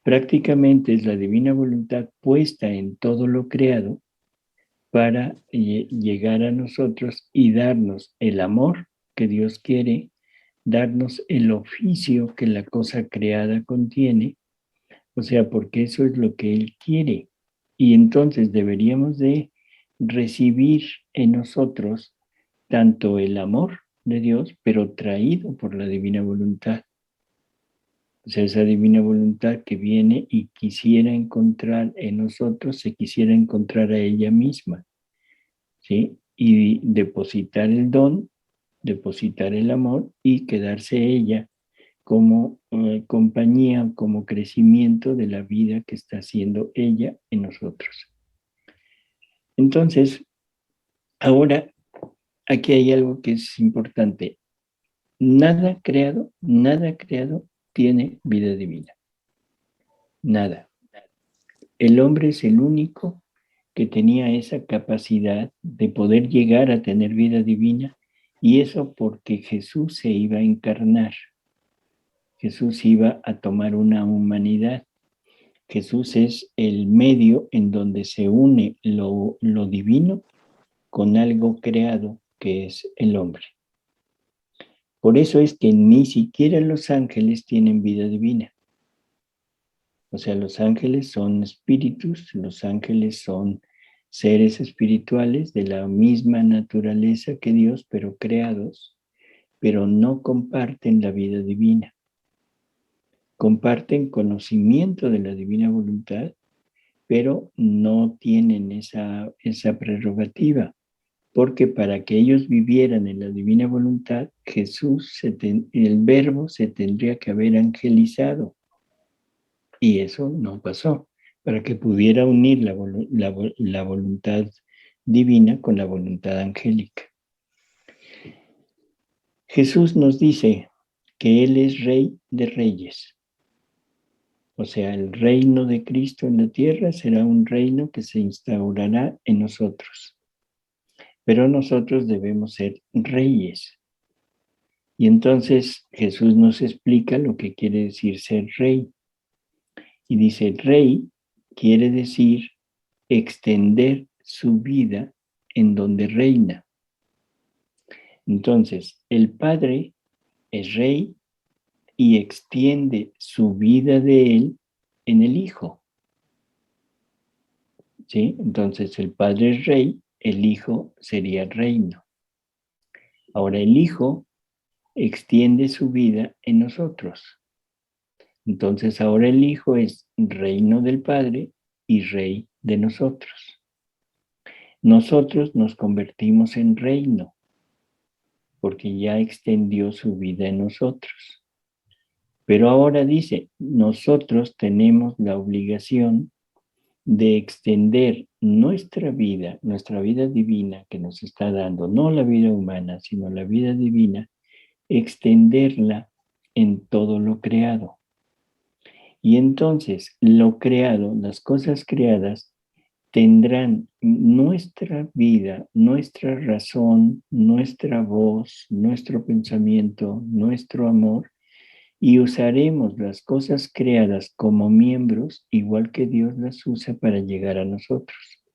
Prácticamente es la divina voluntad puesta en todo lo creado para llegar a nosotros y darnos el amor que Dios quiere, darnos el oficio que la cosa creada contiene, o sea, porque eso es lo que Él quiere. Y entonces deberíamos de recibir en nosotros tanto el amor de Dios, pero traído por la divina voluntad. O sea, esa divina voluntad que viene y quisiera encontrar en nosotros, se quisiera encontrar a ella misma, ¿sí? Y depositar el don, depositar el amor y quedarse ella como compañía, como crecimiento de la vida que está haciendo ella en nosotros. Entonces, ahora, aquí hay algo que es importante. Nada creado tiene vida divina. Nada. El hombre es el único que tenía esa capacidad de poder llegar a tener vida divina, y eso porque Jesús se iba a encarnar. Jesús iba a tomar una humanidad. Jesús es el medio en donde se une lo divino con algo creado, que es el hombre. Por eso es que ni siquiera los ángeles tienen vida divina. O sea, los ángeles son espíritus, los ángeles son seres espirituales de la misma naturaleza que Dios, pero creados, pero no comparten la vida divina. Comparten conocimiento de la divina voluntad, pero no tienen esa prerrogativa, porque para que ellos vivieran en la divina voluntad, el verbo se tendría que haber angelizado. Y eso no pasó, para que pudiera unir la voluntad divina con la voluntad angélica. Jesús nos dice que Él es Rey de Reyes. O sea, el reino de Cristo en la tierra será un reino que se instaurará en nosotros. Pero nosotros debemos ser reyes. Y entonces Jesús nos explica lo que quiere decir ser rey. Y dice, rey quiere decir extender su vida en donde reina. Entonces, el Padre es rey y extiende su vida de él en el Hijo. ¿Sí? Entonces, el Padre es rey, el Hijo sería reino. Ahora, el Hijo extiende su vida en nosotros. Entonces, ahora el Hijo es reino del Padre y rey de nosotros. Nosotros nos convertimos en reino, porque ya extendió su vida en nosotros. Pero ahora dice, nosotros tenemos la obligación de extender nuestra vida divina que nos está dando, no la vida humana, sino la vida divina, extenderla en todo lo creado. Y entonces lo creado, las cosas creadas, tendrán nuestra vida, nuestra razón, nuestra voz, nuestro pensamiento, nuestro amor, y usaremos las cosas creadas como miembros, igual que Dios las usa para llegar a nosotros.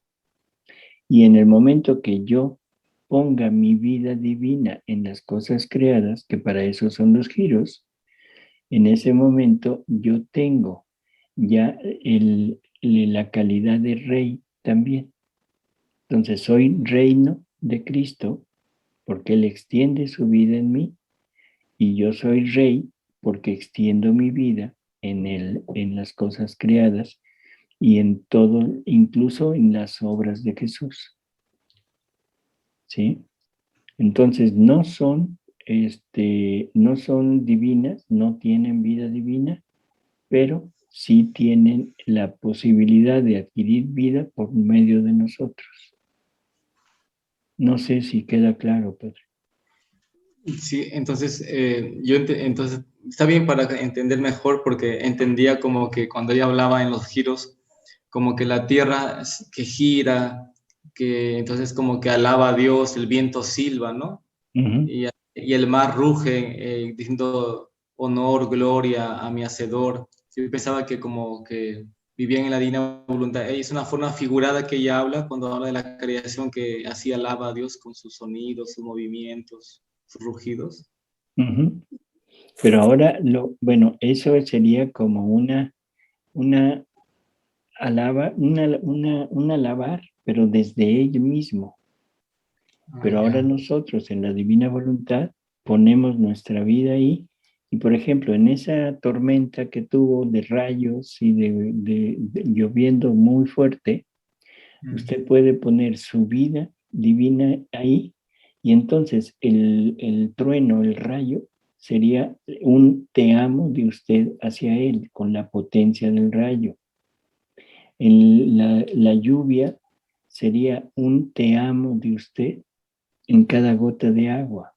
Y en el momento que yo ponga mi vida divina en las cosas creadas, que para eso son los giros, en ese momento yo tengo ya la calidad de rey también. Entonces soy reino de Cristo porque Él extiende su vida en mí, y yo soy rey porque extiendo mi vida en las cosas creadas y en todo, incluso en las obras de Jesús. ¿Sí? Entonces no son divinas, no tienen vida divina, pero sí tienen la posibilidad de adquirir vida por medio de nosotros. No sé si queda claro, Pedro. Sí, entonces, entonces está bien para entender mejor, porque entendía como que cuando ella hablaba en los giros, como que la tierra que gira, que entonces como que alaba a Dios, el viento silba, ¿no? Uh-huh. Y el mar ruge, diciendo honor, gloria a mi Hacedor. Yo pensaba que como que vivían en la divina voluntad. Es una forma figurada que ella habla cuando habla de la creación, que así alaba a Dios con sus sonidos, sus movimientos, sus rugidos. Uh-huh. Pero ahora, bueno, eso sería como una alabar, pero desde él mismo. Pero ahora nosotros en la divina voluntad ponemos nuestra vida ahí, y por ejemplo, en esa tormenta que tuvo de rayos y de lloviendo muy fuerte, usted puede poner su vida divina ahí, y entonces el trueno, el rayo, sería un te amo de usted hacia él, con la potencia del rayo. En la lluvia sería un te amo de usted en cada gota de agua.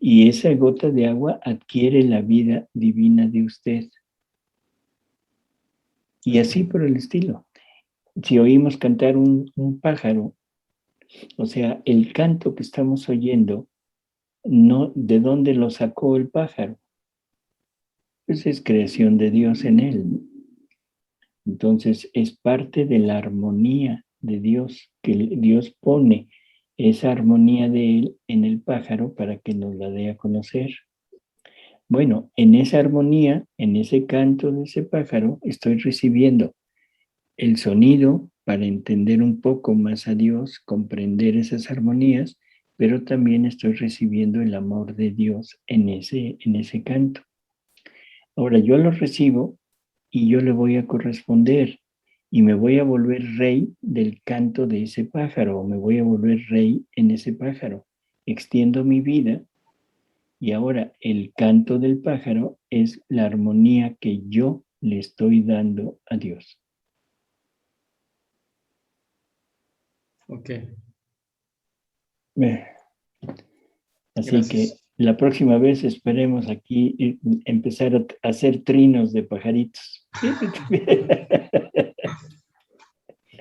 Y esa gota de agua adquiere la vida divina de usted. Y así por el estilo. Si oímos cantar un pájaro, o sea, el canto que estamos oyendo, no, ¿de dónde lo sacó el pájaro? Pues es creación de Dios en él. Entonces es parte de la armonía de Dios, que Dios pone esa armonía de él en el pájaro para que nos la dé a conocer. Bueno, en esa armonía, en ese canto de ese pájaro, estoy recibiendo el sonido para entender un poco más a Dios, comprender esas armonías, pero también estoy recibiendo el amor de Dios en ese canto. Ahora yo lo recibo y yo le voy a corresponder, y me voy a volver rey del canto de ese pájaro, o me voy a volver rey en ese pájaro. Extiendo mi vida, y ahora el canto del pájaro es la armonía que yo le estoy dando a Dios. Ok. Así Gracias. que la próxima vez esperemos aquí empezar a hacer trinos de pajaritos.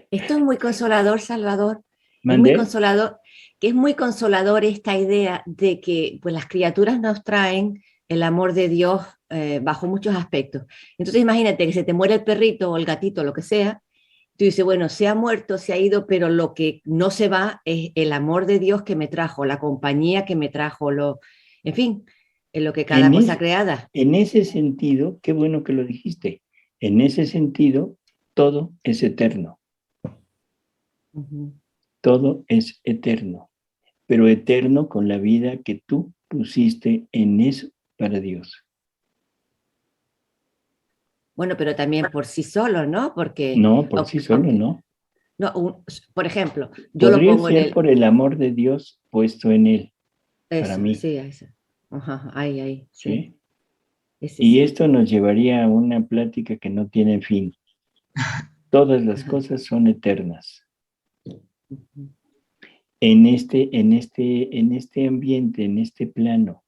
Esto es muy consolador, Salvador. ¿Mandé? Es muy consolador, que es muy consolador esta idea de que pues, las criaturas nos traen el amor de Dios bajo muchos aspectos. Entonces imagínate que se te muere el perrito o el gatito, lo que sea, tú dices, bueno, se ha muerto, se ha ido, pero lo que no se va es el amor de Dios que me trajo, la compañía que me trajo, en fin, en lo que cada cosa creada. En ese sentido, qué bueno que lo dijiste, en ese sentido, todo es eterno. Uh-huh. Todo es eterno, pero eterno con la vida que tú pusiste en eso para Dios. Bueno, pero también por sí solo, ¿no? Porque... No, por sí solo no. No, por ejemplo, yo podría lo pongo ser en el... por el amor de Dios puesto en él, eso, para mí. Sí, eso. Ajá, ahí, sí. Ese, y sí. Esto nos llevaría a una plática que no tiene fin. Todas las cosas son eternas. Uh-huh. En este ambiente, en este plano,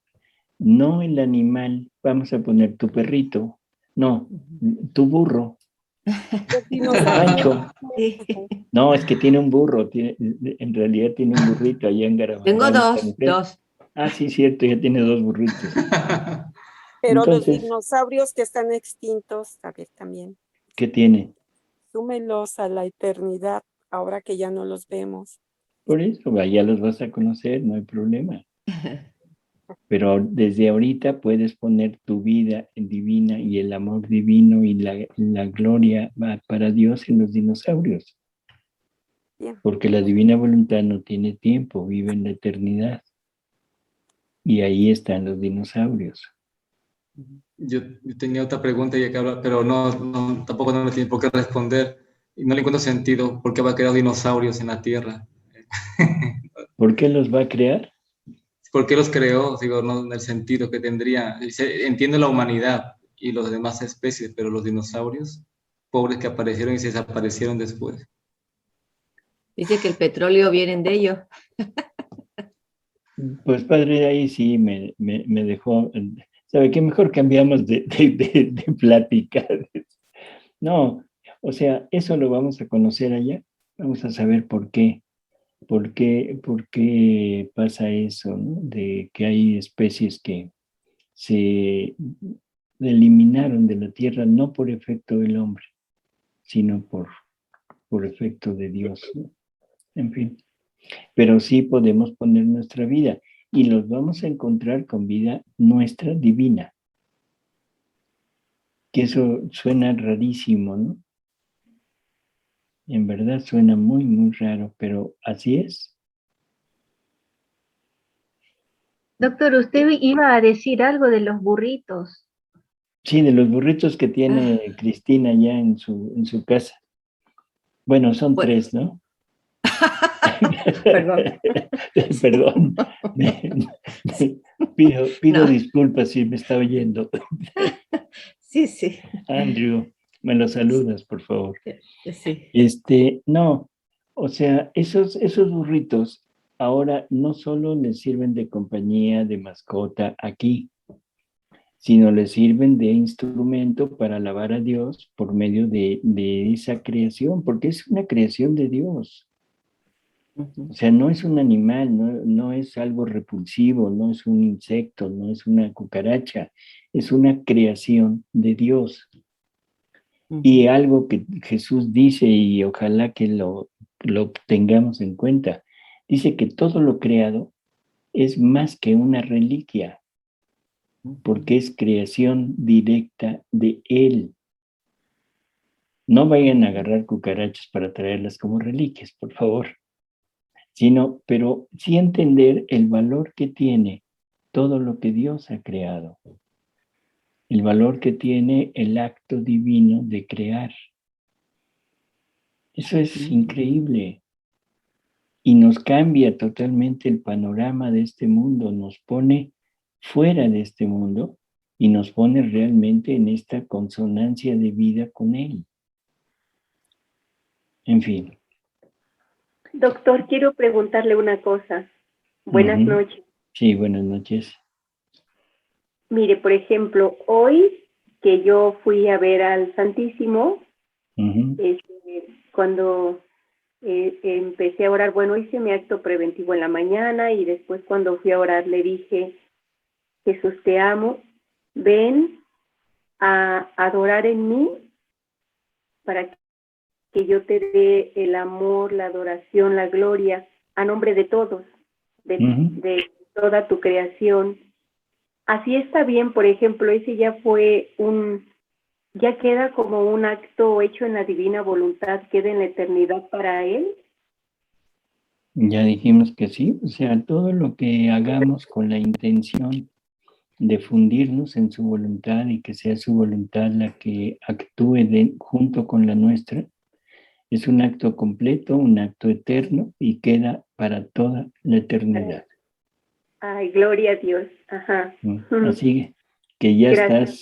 no el animal, vamos a poner tu perrito, no, tu burro. Pancho. No, es que tiene un burro, en realidad tiene un burrito allá en Garabandal. Tengo dos. Ah, sí, cierto, ya tiene 2 burritos. Pero entonces, los dinosaurios que están extintos, a ver también. ¿Qué tienen? Súmelos a la eternidad, ahora que ya no los vemos. Por eso, ya los vas a conocer, no hay problema. Pero desde ahorita puedes poner tu vida divina y el amor divino y la gloria para Dios en los dinosaurios. Bien. Porque la divina voluntad no tiene tiempo, vive en la eternidad. Y ahí están los dinosaurios. Yo tenía otra pregunta ya que habla, pero tampoco no me tiene por qué responder. Y no le encuentro sentido. ¿Por qué va a crear dinosaurios en la Tierra? ¿Por qué los va a crear? ¿Por qué los creó? Digo, no en el sentido que tendría. Entiendo la humanidad y las demás especies, pero los dinosaurios, pobres que aparecieron y se desaparecieron después. Dice que el petróleo viene de ellos. Pues padre, ahí sí me dejó. ¿Sabe qué? Mejor cambiamos de plática. No, o sea, eso lo vamos a conocer allá. Vamos a saber por qué. ¿Por qué pasa eso, ¿no? De que hay especies que se eliminaron de la tierra no por efecto del hombre, sino por efecto de Dios, ¿no? En fin, pero sí podemos poner nuestra vida y los vamos a encontrar con vida nuestra divina. Que eso suena rarísimo, ¿no? En verdad suena muy, muy raro, pero así es. Doctor, usted iba a decir algo de los burritos. Sí, de los burritos que tiene Cristina ya en su casa. Bueno, son 3, ¿no? Perdón. Perdón. Pido disculpas si me está oyendo. Sí, sí. Andrew, me lo saludas, por favor. Sí. No, o sea, esos burritos ahora no solo les sirven de compañía, de mascota aquí, sino les sirven de instrumento para alabar a Dios por medio de esa creación, porque es una creación de Dios. O sea, no es un animal, no es algo repulsivo, no es un insecto, no es una cucaracha, es una creación de Dios. Y algo que Jesús dice, y ojalá que lo tengamos en cuenta, dice que todo lo creado es más que una reliquia, porque es creación directa de Él. No vayan a agarrar cucarachas para traerlas como reliquias, por favor. Pero sí entender el valor que tiene todo lo que Dios ha creado. El valor que tiene el acto divino de crear. Eso es increíble. Y nos cambia totalmente el panorama de este mundo, nos pone fuera de este mundo y nos pone realmente en esta consonancia de vida con Él. En fin. Doctor, quiero preguntarle una cosa. Buenas noches. Sí, buenas noches. Mire, por ejemplo, hoy que yo fui a ver al Santísimo, cuando empecé a orar, bueno, hice mi acto preventivo en la mañana y después cuando fui a orar le dije, Jesús, te amo, ven a adorar en mí para que yo te dé el amor, la adoración, la gloria a nombre de todos, de toda tu creación. Así está bien, por ejemplo, ese ya fue ya queda como un acto hecho en la divina voluntad, queda en la eternidad para Él. Ya dijimos que sí, o sea, todo lo que hagamos con la intención de fundirnos en su voluntad y que sea su voluntad la que actúe junto con la nuestra, es un acto completo, un acto eterno y queda para toda la eternidad. Ay, gloria a Dios. Ajá. Así que ya Gracias. estás